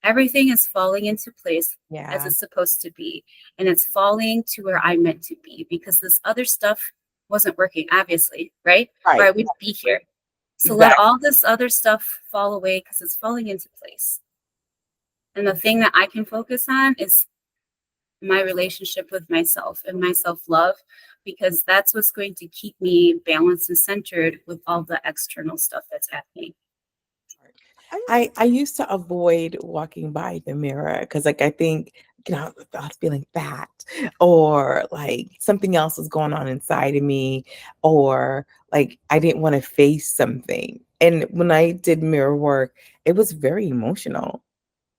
Everything is falling into place as it's supposed to be. And it's falling to where I'm meant to be because this other stuff wasn't working, obviously, right? Or I wouldn't be here. So let all this other stuff fall away because it's falling into place. And the thing that I can focus on is my relationship with myself and my self-love, because that's what's going to keep me balanced and centered with all the external stuff that's happening. I used to avoid walking by the mirror because I think, I was feeling fat or like something else was going on inside of me or like I didn't want to face something. And when I did mirror work, it was very emotional.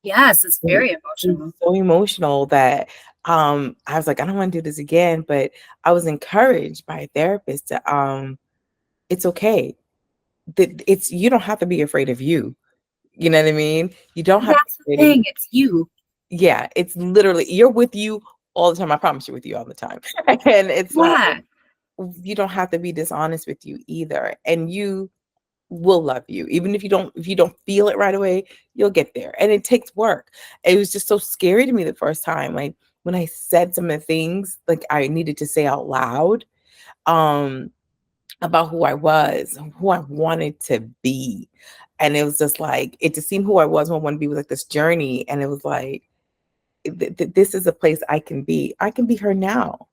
Yes, it's very emotional. So emotional that I was like, I don't want to do this again. But I was encouraged by a therapist to it's okay. You don't have to be afraid of you. You know what I mean? You don't have That's the thing. It's you. Yeah, it's literally you're with you all the time. I promise you're with you all the time. And it's like you don't have to be dishonest with you either. And you will love you. Even if you don't feel it right away, you'll get there. And it takes work. It was just so scary to me the first time. Like when I said some of the things like I needed to say out loud, um, about who I was, who I wanted to be. And it was just like, it just seemed who I was, who I wanted to be was like this journey. And it was like, this is a place I can be. I can be her now.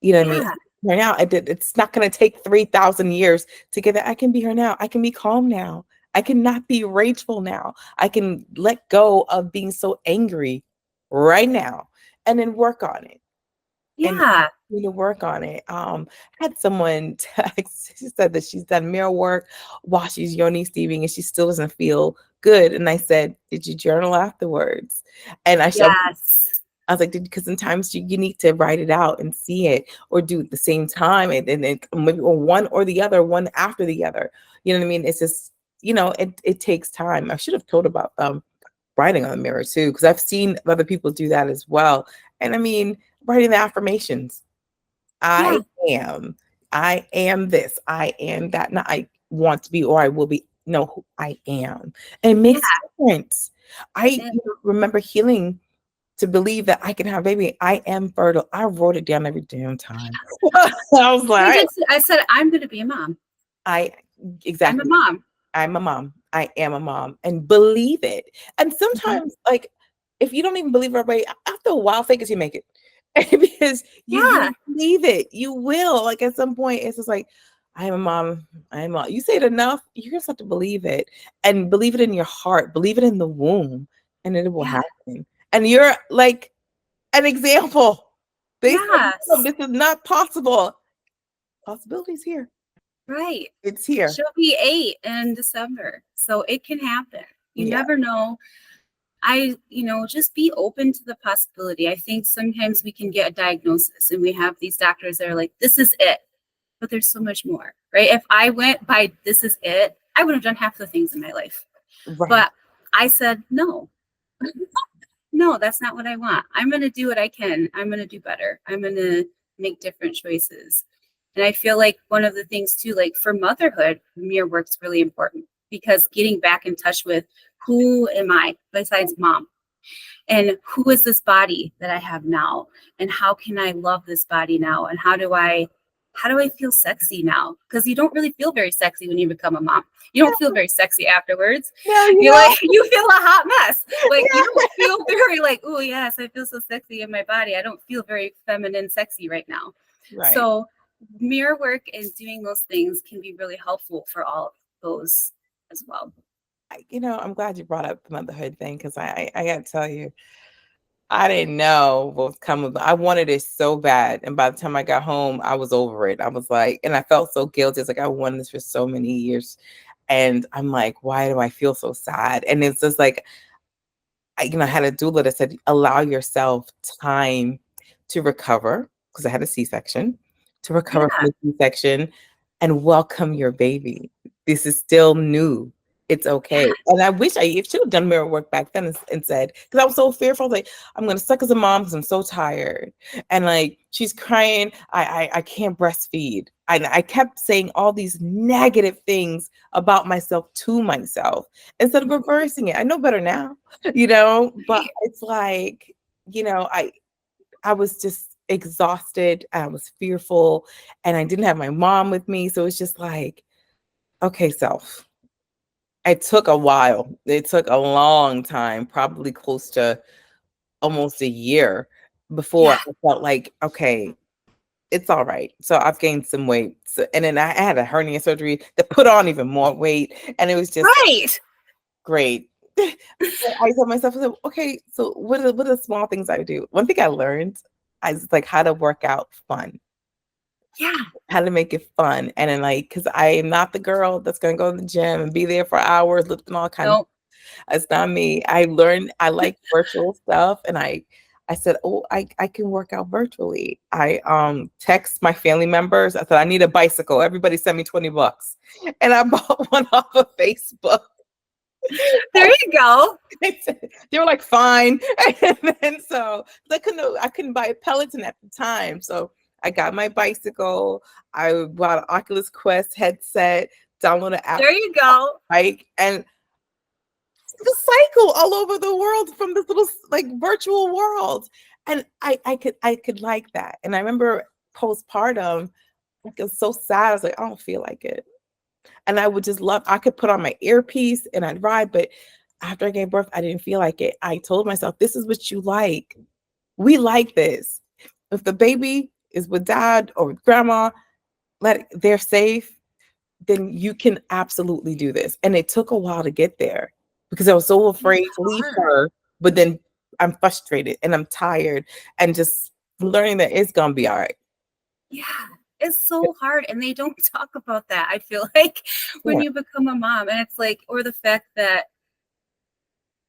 You know what I mean? Yeah. Right now, it's not going to take 3,000 years to get that. I can be her now. I can be calm now. I cannot be rageful now. I can let go of being so angry right now and then work on it. And Yeah. continue to work on it. Had someone text, she said that she's done mirror work while she's yoni steaming and she still doesn't feel good. And I said, did you journal afterwards? And Yes. I was like, because sometimes you need to write it out and see it or do it at the same time. And then maybe one or the other, one after the other. You know what I mean? It's just, it takes time. I should have told about writing on the mirror too, because I've seen other people do that as well. And I mean, writing the affirmations. Yeah. I am this, I am that, not I want to be or I will be. No, who I am. And it makes a difference. I remember healing to believe that I can have a baby. I am fertile. I wrote it down every damn time. I was like, I said, I'm going to be a mom. Exactly. I'm a mom. I'm a mom. I am a mom, and believe it. And sometimes, like, if you don't even believe it, right, after a while, fake it, you make it. Because you believe it, you will. Like at some point, it's just like, I am a mom. I am a mom. You say it enough, you just have to believe it, and believe it in your heart. Believe it in the womb, and it will happen. And you're like an example. They said, no, this is not possible. Possibility's here. Right. It's here. She'll be 8 in December. So it can happen. You never know. Just be open to the possibility. I think sometimes we can get a diagnosis and we have these doctors that are like, this is it. But there's so much more, right? If I went by this is it, I would have done half the things in my life. Right. But I said, no. No, that's not what I want. I'm going to do what I can. I'm going to do better. I'm going to make different choices. And I feel like one of the things too, like for motherhood, mirror work's really important because getting back in touch with who am I besides mom? And who is this body that I have now? And how can I love this body now? And how do I feel sexy now? Because you don't really feel very sexy when you become a mom. You don't feel very sexy afterwards. You feel a hot mess. Like you don't feel very like, oh yes, I feel so sexy in my body. I don't feel very feminine, sexy right now. Right. So mirror work and doing those things can be really helpful for all of those as well. I'm glad you brought up the motherhood thing because I got to tell you, I didn't know what was coming. I wanted it so bad. And by the time I got home, I was over it. I was like, and I felt so guilty. It's like, I wanted this for so many years. And I'm like, why do I feel so sad? And it's just like, I had a doula that said, allow yourself time to recover, because I had a C-section, to recover from the C-section and welcome your baby. This is still new. It's okay. And I wish I should have done mirror work back then and said, because I was so fearful, like, I'm going to suck as a mom because I'm so tired. And like, she's crying. I can't breastfeed. I kept saying all these negative things about myself to myself instead of reversing it. I know better now, but it's like, I was just exhausted. I was fearful and I didn't have my mom with me. So it's just like, okay, self. It took a while. It took a long time, probably close to almost a year before I felt like, okay, it's all right. So I've gained some weight. So, and then I had a hernia surgery that put on even more weight. And it was just great. I told myself, okay, so what are the small things I do? One thing I learned is like how to work out fun. Yeah. How to make it fun. And then because I am not the girl that's going to go to the gym and be there for hours lifting all kinds of. That's not me. I learned I like virtual stuff. And I said, oh, I can work out virtually. I text my family members. I said, I need a bicycle. Everybody send me $20. And I bought one off of Facebook. There you go. They were like, fine. And then so I couldn't buy a Peloton at the time. So I got my bicycle. I bought an Oculus Quest headset, download an app. There you go. Like, and the cycle all over the world from this little like virtual world. And I could like that. And I remember postpartum, like, it was so sad. I was like, I don't feel like it. And I would just I could put on my earpiece and I'd ride, but after I gave birth, I didn't feel like it. I told myself, this is what you like. We like this. If the baby is with dad or with grandma, they're safe, then you can absolutely do this. And it took a while to get there because I was so afraid to leave her, but then I'm frustrated and I'm tired and just learning that it's going to be all right. Yeah, it's so hard. And they don't talk about that, I feel like, when you become a mom. And it's like, or the fact that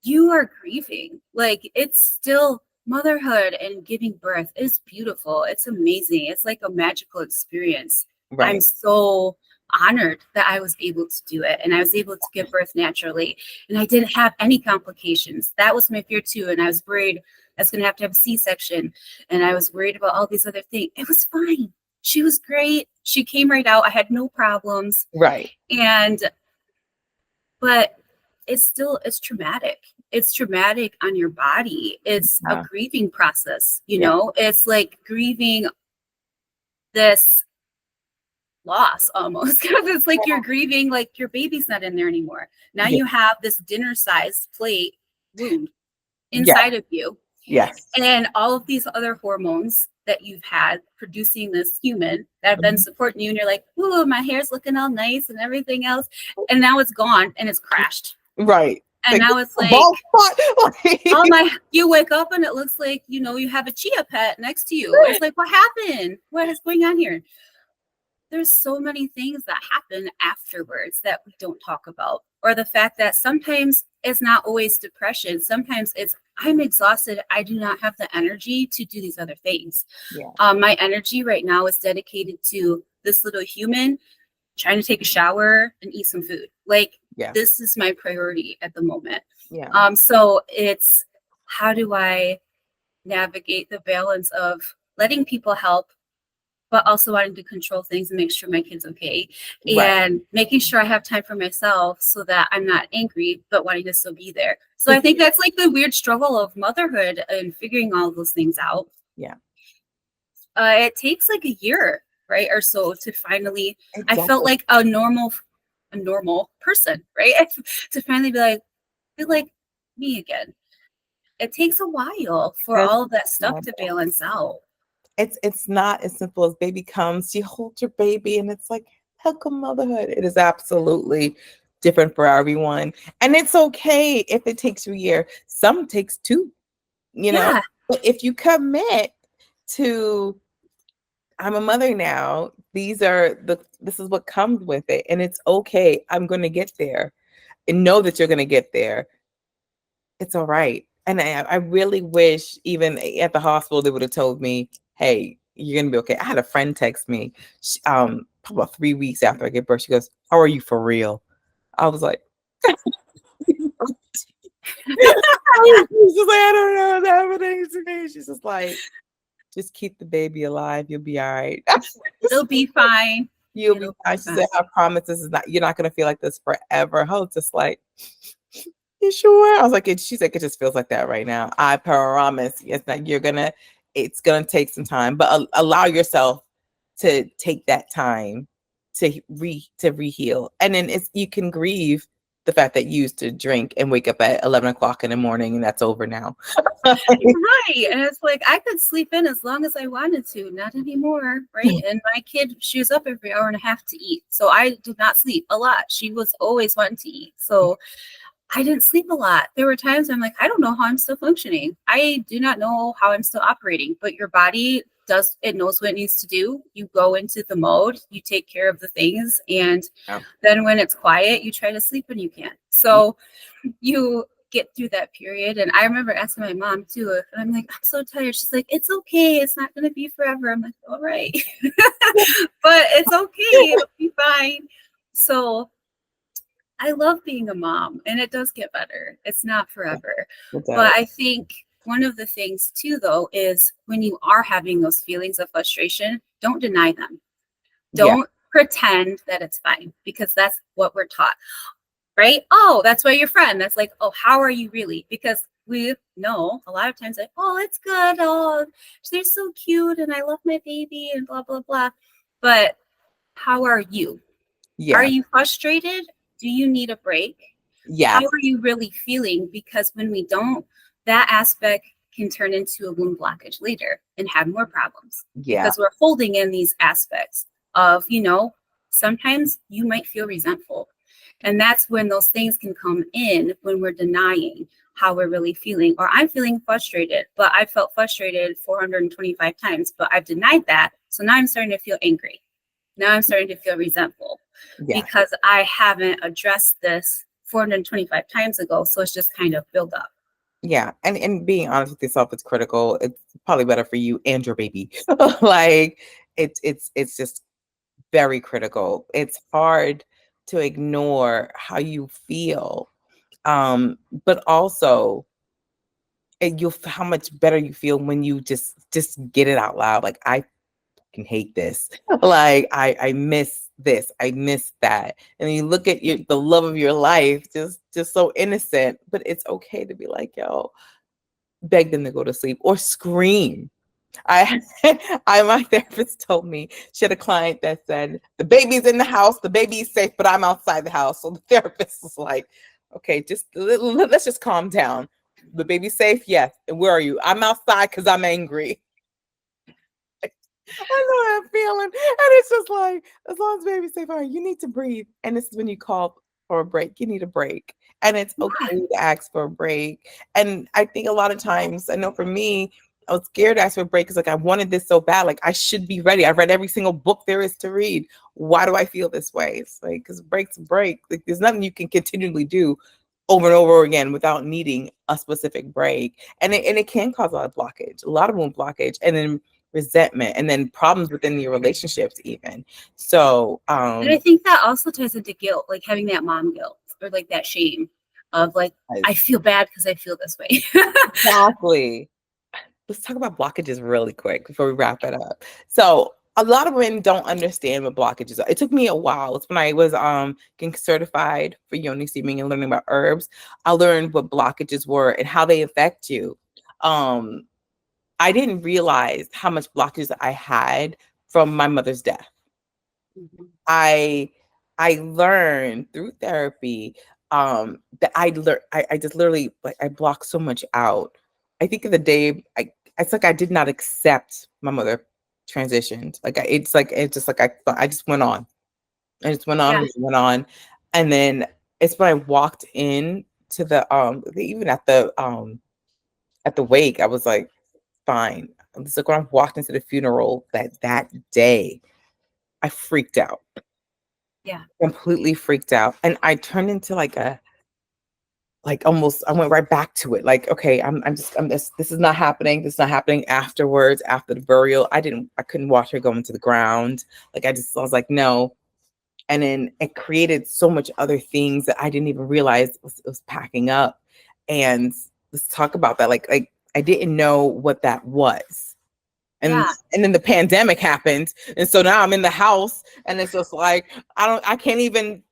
you are grieving. Like, it's still motherhood, and giving birth is beautiful. It's amazing. It's like a magical experience. Right. I'm so honored that I was able to do it, and I was able to give birth naturally, and I didn't have any complications. That was my fear too. And I was worried I was going to have a C-section, and I was worried about all these other things. It was fine. She was great. She came right out. I had no problems. Right. But it's traumatic. It's traumatic on your body. It's a grieving process, you know? It's like grieving this loss almost. It's like you're grieving, like your baby's not in there anymore. Now you have this dinner-sized plate wound inside of you. Yes. And all of these other hormones that you've had producing this human that have been supporting you, and you're like, ooh, my hair's looking all nice and everything else. And now it's gone and it's crashed. Right. And now it's like, you wake up and it looks like, you have a chia pet next to you. It's like, what happened? What is going on here? There's so many things that happen afterwards that we don't talk about. Or the fact that sometimes it's not always depression. Sometimes it's, I'm exhausted. I do not have the energy to do these other things. Yeah. My energy right now is dedicated to this little human trying to take a shower and eat some food. Like, this is my priority at the moment. Yeah. So it's, how do I navigate the balance of letting people help, but also wanting to control things and make sure my kid's okay, and making sure I have time for myself so that I'm not angry, but wanting to still be there. So I think that's like the weird struggle of motherhood and figuring all those things out. Yeah. It takes like a year, right, or so to finally, I felt like a normal person, right? To finally be like, feel like me again. It takes a while for all of that stuff to balance out. It's not as simple as baby comes, you hold your baby, and it's like, welcome motherhood. It is absolutely different for everyone. And it's okay if it takes you a year. Some takes 2, know. But if you commit to, I'm a mother now, this is what comes with it. And it's okay. I'm going to get there. And know that you're going to get there. It's all right. And I really wish, even at the hospital, they would have told me, hey, you're going to be okay. I had a friend text me about 3 weeks after I gave birth. She goes, how are you for real? I was like, she's just like, I don't know what's happening to me. She's just like, just keep the baby alive. You'll be all right. It'll be fine. You'll be fine. She said, I promise you're not going to feel like this forever. I was just like, you sure? I was like, she's like, it just feels like that right now. I promise. Yes, it's gonna take some time, but allow yourself to take that time to reheal. And then you can grieve the fact that you used to drink and wake up at 11 o'clock in the morning, and that's over now. Right. And it's like, I could sleep in as long as I wanted to, not anymore. Right. And my kid, she was up every hour and a half to eat. So I did not sleep a lot. She was always wanting to eat. So I didn't sleep a lot. There were times I'm like, I don't know how I'm still functioning. I do not know how I'm still operating, but your body it knows what it needs to do. You go into the mode, you take care of the things. And then when it's quiet, you try to sleep and you can't. So you get through that period. And I remember asking my mom too, and I'm like, I'm so tired. She's like, it's okay. It's not going to be forever. I'm like, all right, but it's okay. It'll be fine. So I love being a mom, and it does get better. It's not forever. But I think one of the things too, though, is when you are having those feelings of frustration, don't deny them. Don't pretend that it's fine, because that's what we're taught, right? Oh, that's why your friend. That's like, oh, how are you really? Because we know a lot of times like, oh, it's good. Oh, they're so cute and I love my baby and blah, blah, blah. But how are you? Are Yeah. you frustrated? Do you need a break? Yes. How are you really feeling? Because when we don't, that aspect can turn into a wound blockage later and have more problems. Yeah. Because we're holding in these aspects of, sometimes you might feel resentful. And that's when those things can come in, when we're denying how we're really feeling. Or I'm feeling frustrated, but I felt frustrated 425 times, but I've denied that. So now I'm starting to feel angry. Now I'm starting to feel resentful because I haven't addressed this 425 times ago. So it's just kind of built up. Yeah. And being honest with yourself is critical. It's probably better for you and your baby. Like it's just very critical. It's hard to ignore how you feel. But also how much better you feel when you just get it out loud. Like, I can hate this. Like, I miss this. I miss that. And you look at the love of your life, just so innocent, but it's okay to be like, yo, beg them to go to sleep or scream. My therapist told me she had a client that said, the baby's in the house, the baby's safe, but I'm outside the house. So the therapist was like, okay, let's just calm down. The baby's safe? Yes. And where are you? I'm outside because I'm angry. I know how I'm feeling. And it's just like, as long as baby's safe, all right, you need to breathe. And this is when you call for a break. You need a break. And it's okay to ask for a break. And I think a lot of times, I know for me, I was scared to ask for a break because like I wanted this so bad. Like, I should be ready. I've read every single book there is to read. Why do I feel this way? It's like, because breaks break. Like, there's nothing you can continually do over and over again without needing a specific break. And it can cause a lot of wound blockage, and then resentment, and then problems within your relationships even. So and I think that also ties into guilt, like having that mom guilt or like that shame of like, I feel bad because I feel this way. Exactly. Let's talk about blockages really quick before we wrap it up. So a lot of women don't understand what blockages are. It took me a while. It's when I was getting certified for yoni steaming and learning about herbs. I learned what blockages were and how they affect you. I didn't realize how much blockages I had from my mother's death. Mm-hmm. I learned through therapy that I just literally, like, I blocked so much out. I think of the day it's like I did not accept my mother transitioned. Like, I just went on. I just went on, went on. And then it's when I walked in to even at the wake, I was like, fine. It's like when I walked into the funeral that day, I freaked out. Yeah. Completely freaked out. And I turned into almost, I went right back to it. Like, okay, this is not happening. This is not happening afterwards, after the burial. I couldn't watch her go into the ground. Like, I was like, no. And then it created so much other things that I didn't even realize it was packing up. And let's talk about that. Like I didn't know what that was. And then the pandemic happened. And so now I'm in the house and it's just like, I can't even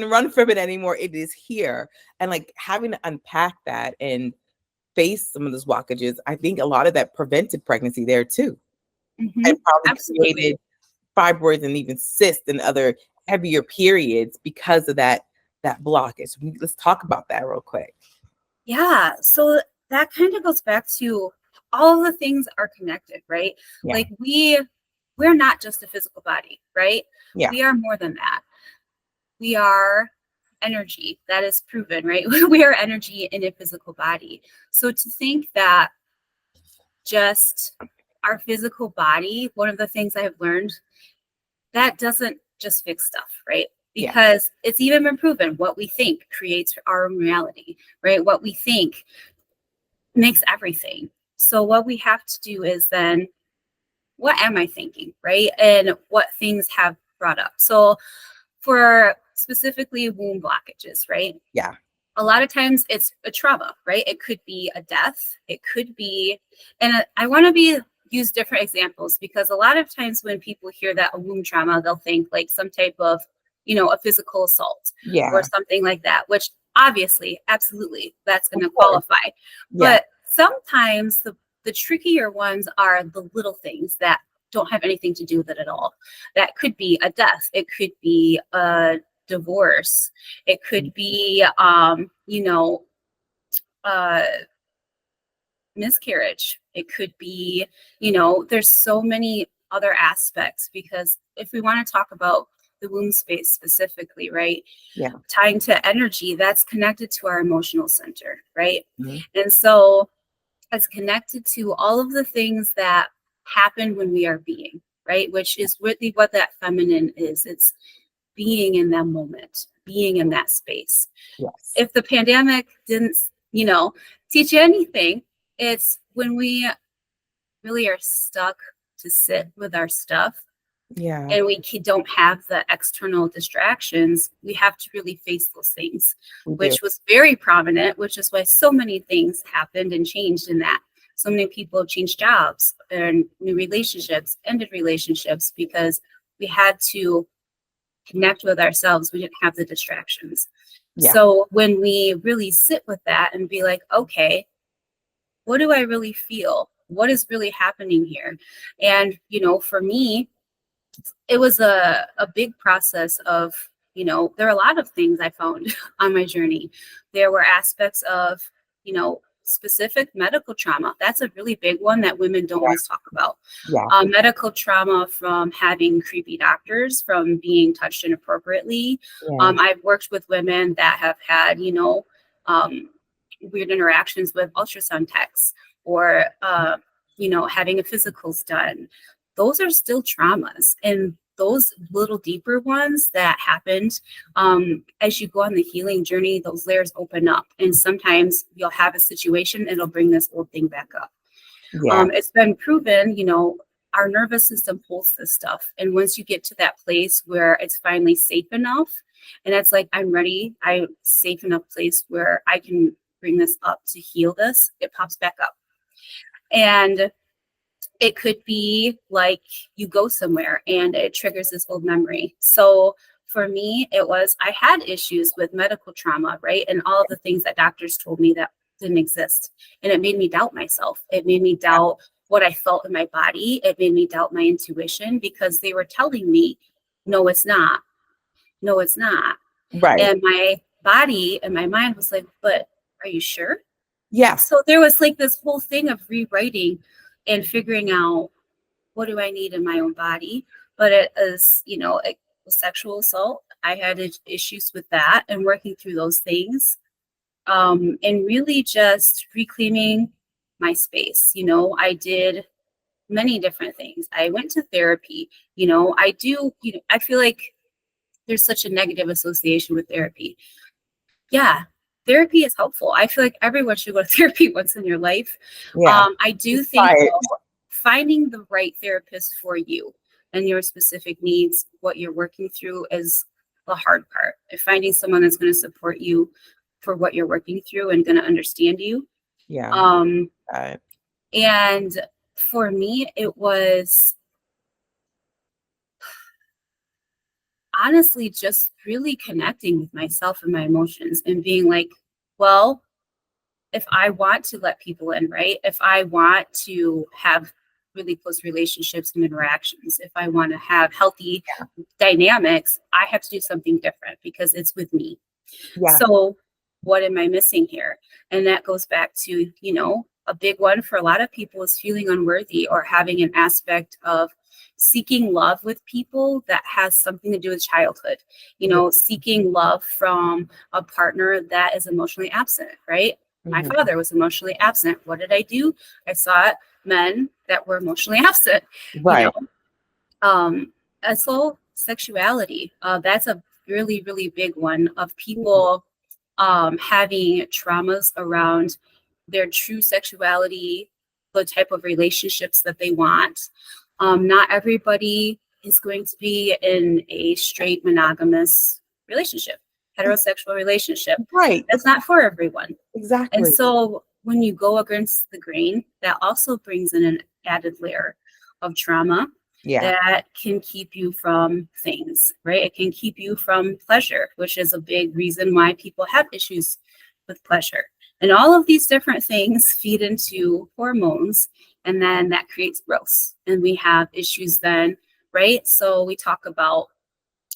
run from it anymore. It is here. And like having to unpack that and face some of those blockages, I think a lot of that prevented pregnancy there too. Mm-hmm. And probably Absolutely. created fibroids and even cysts and other heavier periods because of that blockage. Let's talk about that real quick. Yeah. So that kind of goes back to all the things are connected, right? Yeah. Like we're not just a physical body, right? Yeah. We are more than that. We are energy. That is proven, right? We are energy in a physical body. So to think that just our physical body, one of the things I've learned, that doesn't just fix stuff, right? Because it's even been proven what we think creates our own reality, right? What we think makes everything. So what we have to do is then, what am I thinking, right? And what things have brought up. So for specifically wound blockages, right? Yeah. A lot of times it's a trauma, right? It could be a death. It could be, and I want to be use different examples, because a lot of times when people hear that a womb trauma, they'll think like some type of, a physical assault or something like that, which obviously, absolutely, that's going to qualify. But sometimes the trickier ones are the little things that don't have anything to do with it at all. That could be a death. It could be a divorce. It could be, miscarriage. It could be, there's so many other aspects, because if we want to talk about the womb space specifically, right? Yeah. Tying to energy, that's connected to our emotional center, right? Mm-hmm. And so it's connected to all of the things that happen when we are being, right? Which is really what that feminine is. It's being in that moment, being in that space. Yes. If the pandemic didn't, teach you anything, it's when we really are stuck to sit with our stuff, and we don't have the external distractions, we have to really face those things, which was very prominent, which is why so many things happened and changed in that. So many people changed jobs and new relationships, ended relationships, because we had to connect with ourselves. We didn't have the distractions. So when we really sit with that and be like, okay, what do I really feel? What is really happening here? And, for me, it was a big process of, there are a lot of things I found on my journey. There were aspects of, specific medical trauma. That's a really big one that women don't always talk about. Medical trauma from having creepy doctors, from being touched inappropriately. I've worked with women that have had, weird interactions with ultrasound techs, or, having a physicals done. Those are still traumas. And those little deeper ones that happened, as you go on the healing journey, those layers open up. And sometimes you'll have a situation and it'll bring this old thing back up. It's been proven, our nervous system holds this stuff. And once you get to that place where it's finally safe enough, and it's like, I'm ready, I'm safe enough place where I can bring this up to heal this, it pops back up. And it could be like you go somewhere and it triggers this old memory. So for me, I had issues with medical trauma, right? And all of the things that doctors told me that didn't exist. And it made me doubt myself. It made me doubt what I felt in my body. It made me doubt my intuition, because they were telling me, no, it's not. No, it's not. Right. And my body and my mind was like, but are you sure? Yeah. So there was like this whole thing of rewriting and figuring out, what do I need in my own body? But it is, a sexual assault. I had issues with that, and working through those things, and really just reclaiming my space. I did many different things. I went to therapy. I feel like there's such a negative association with therapy. Yeah, therapy is helpful. I feel like everyone should go to therapy once in your life. I do think finding the right therapist for you and your specific needs, what you're working through, is the hard part. Finding someone that's going to support you for what you're working through and going to understand you. And for me, it was honestly just really connecting with myself and my emotions, and being like, well, if I want to let people in, right? If I want to have really close relationships and interactions, if I want to have healthy dynamics, I have to do something different, because it's with me. So what am I missing here? And that goes back to, a big one for a lot of people is feeling unworthy, or having an aspect of seeking love with people that has something to do with childhood, seeking love from a partner that is emotionally absent, right? My father was emotionally absent. What did I do? I sought men that were emotionally absent. So sexuality, that's a really, really big one of people having traumas around their true sexuality, the type of relationships that they want. Not everybody is going to be in a straight monogamous relationship, heterosexual relationship. Right. That's not for everyone. Exactly. And so when you go against the grain, that also brings in an added layer of trauma that can keep you from things, right? It can keep you from pleasure, which is a big reason why people have issues with pleasure. And all of these different things feed into hormones, and then that creates growth. And we have issues then, right? So we talk about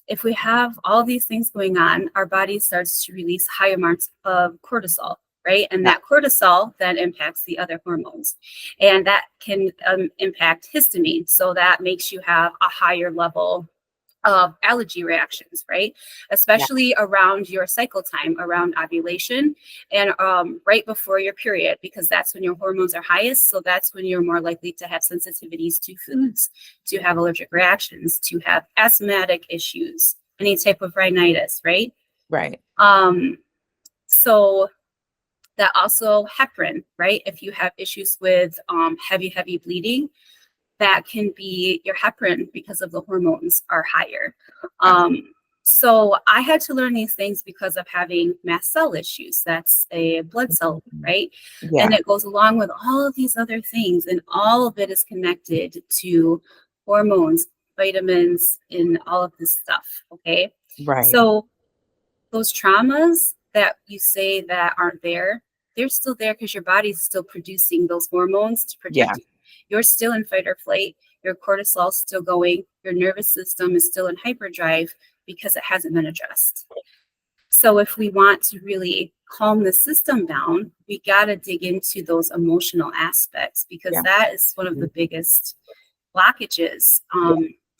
if we have all these things going on, our body starts to release high amounts of cortisol, right? And that cortisol then impacts the other hormones. And that can impact histamine. So that makes you have a higher level of allergy reactions, right? Especially around your cycle time, around ovulation, and right before your period, because that's when your hormones are highest. So that's when you're more likely to have sensitivities to foods, to have allergic reactions, to have asthmatic issues, any type of rhinitis, right? Right. So that also heparin, right? If you have issues with heavy bleeding, that can be your heparin because of the hormones are higher. So I had to learn these things because of having mast cell issues. That's a blood cell, right? Yeah. And it goes along with all of these other things, and all of it is connected to hormones, vitamins, and all of this stuff, okay? Right. So those traumas that you say that aren't there, they're still there because your body's still producing those hormones to protect you. You're still in fight or flight. Your cortisol's still going. Your nervous system is still in hyperdrive because it hasn't been addressed. So if we want to really calm the system down, we got to dig into those emotional aspects, because that is one of the biggest blockages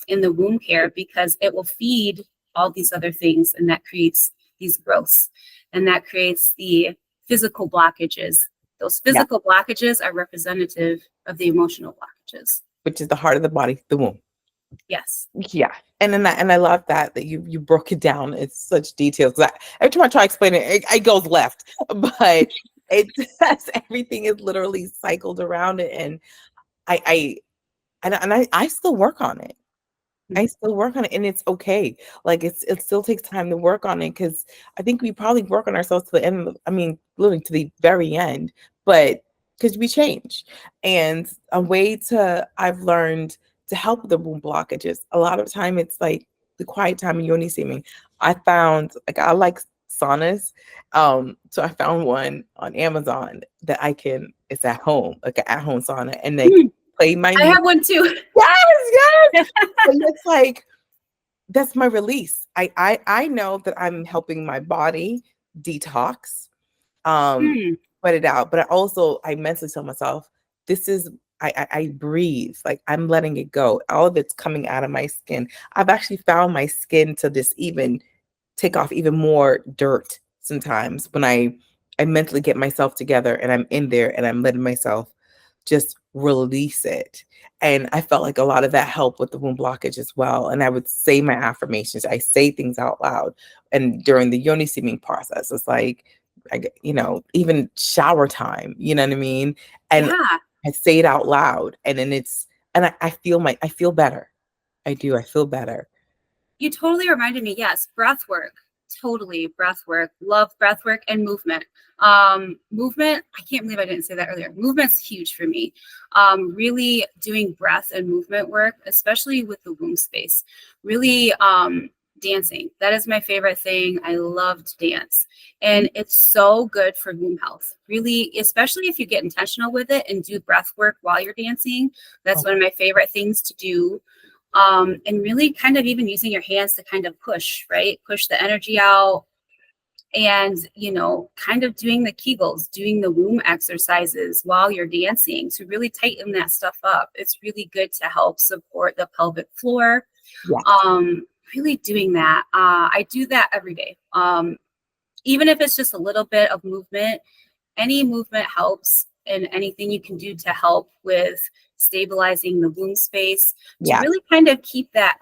in the womb care, because it will feed all these other things, and that creates these growths, and that creates the physical blockages. Those physical blockages are representative of the emotional blockages, which is the heart of the body, the womb. Yes. Yeah. And I love that you broke it down in such detail. Because every time I try to explain it, it goes left. But it does, everything is literally cycled around it. And I still work on it. I still work on it, and it's okay. Like it still takes time to work on it, because I think we probably work on ourselves to the end. Literally to the very end, but because we change. And a way I've learned to help with the womb blockages. A lot of time it's like the quiet time in yoni steaming. I found I like saunas, so I found one on Amazon that it's at home, like an at-home sauna, and they play my I have one too. Yes. And it's like, that's my release. I know that I'm helping my body detox, put it out. But I mentally tell myself, this is, I breathe, like I'm letting it go. All of it's coming out of my skin. I've actually found my skin to just even take off even more dirt sometimes when I mentally get myself together and I'm in there and I'm letting myself just release it. And I felt like a lot of that helped with the womb blockage as well. And I would say my affirmations. I say things out loud. And during the yoni steaming process, it's like, even shower time, you know what I mean? And I say it out loud, and then I feel better. I do. I feel better. You totally reminded me. Yes. Breath work. Totally. Breath work. Love breath work and movement. Movement. I can't believe I didn't say that earlier. Movement's huge for me. Really doing breath and movement work, especially with the womb space, really, dancing. That is my favorite thing. I love to dance, and it's so good for womb health. Really, especially if you get intentional with it and do breath work while you're dancing. That's one of my favorite things to do. And really kind of even using your hands to kind of push the energy out, and, kind of doing the Kegels, doing the womb exercises while you're dancing to really tighten that stuff up. It's really good to help support the pelvic floor. Really doing that. I do that every day. Even if it's just a little bit of movement, any movement helps, and anything you can do to help with stabilizing the womb space to really kind of keep that,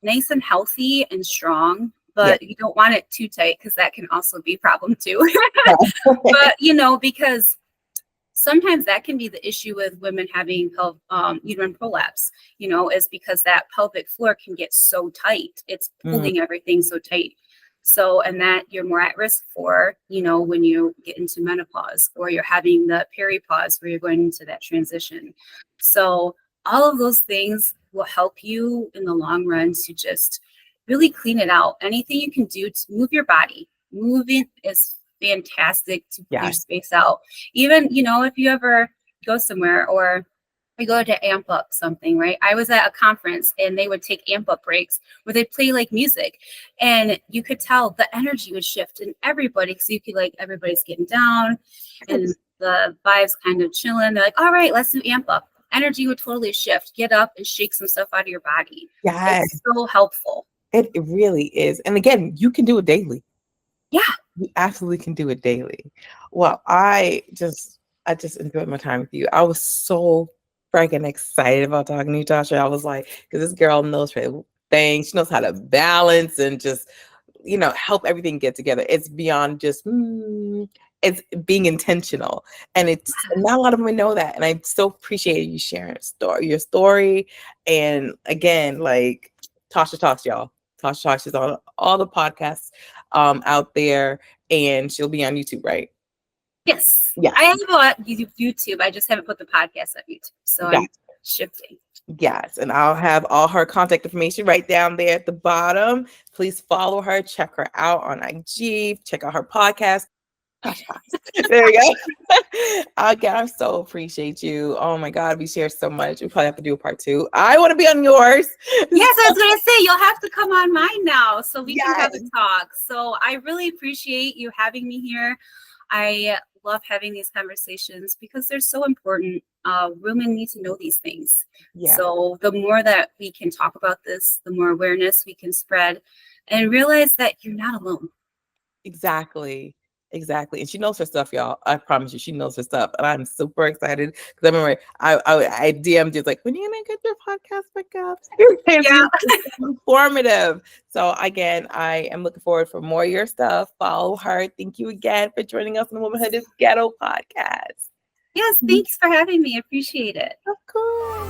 nice and healthy and strong, but you don't want it too tight, because that can also be a problem too. But, because sometimes that can be the issue with women having uterine prolapse, is because that pelvic floor can get so tight. It's pulling everything so tight. So, and that you're more at risk for, when you get into menopause, or you're having the peripause where you're going into that transition. So all of those things will help you in the long run to just really clean it out. Anything you can do to move your body. Moving is fantastic to clear space out. Even, if you ever go somewhere or we go to amp up something, right? I was at a conference and they would take amp up breaks where they play like music, and you could tell the energy would shift in everybody, because you could everybody's getting down and the vibes kind of chilling. They're like, all right, let's do amp up. Energy would totally shift. Get up and shake some stuff out of your body. It's so helpful. It really is. And again, you can do it daily. Yeah. You absolutely can do it daily. Well, I just enjoyed my time with you. I was so freaking excited about talking to you, Tasha. I was like, because this girl knows her thing. She knows how to balance and just, help everything get together. It's beyond just, it's being intentional. And it's not a lot of women know that. And I so appreciate you sharing your story. And again, Tasha Talks, y'all. Tasha Talks is on all the podcasts out there, and she'll be on YouTube, right? Yes. I have a YouTube. I just haven't put the podcast on YouTube. So I'm shifting. Yes. And I'll have all her contact information right down there at the bottom. Please follow her. Check her out on IG. Check out her podcast. There you go. Again, I so appreciate you. Oh my God, we share so much. We probably have to do a part 2. I want to be on yours. Yes, I was going to say, you'll have to come on mine now so we can have a talk. So I really appreciate you having me here. I love having these conversations because they're so important. Women need to know these things. So the more that we can talk about this, the more awareness we can spread and realize that you're not alone. Exactly. And she knows her stuff, y'all. I promise you, she knows her stuff. And I'm super excited because I remember I DM'd you like, when are you gonna get your podcast back up? It's informative. So again, I am looking forward for more of your stuff. Follow her. Thank you again for joining us on the Womanhood is Ghetto podcast. Yes, thanks for having me. Appreciate it. Of course.